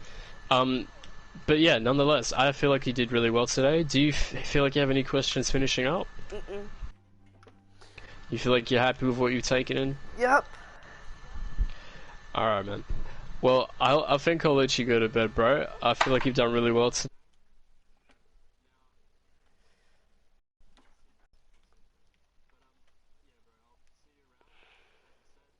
But yeah, nonetheless, I feel like you did really well today. Do you feel like you have any questions finishing up? You feel like you're happy with what you've taken in? Yep. Alright, man. Well, I think I'll let you go to bed, bro. I feel like you've done really well today.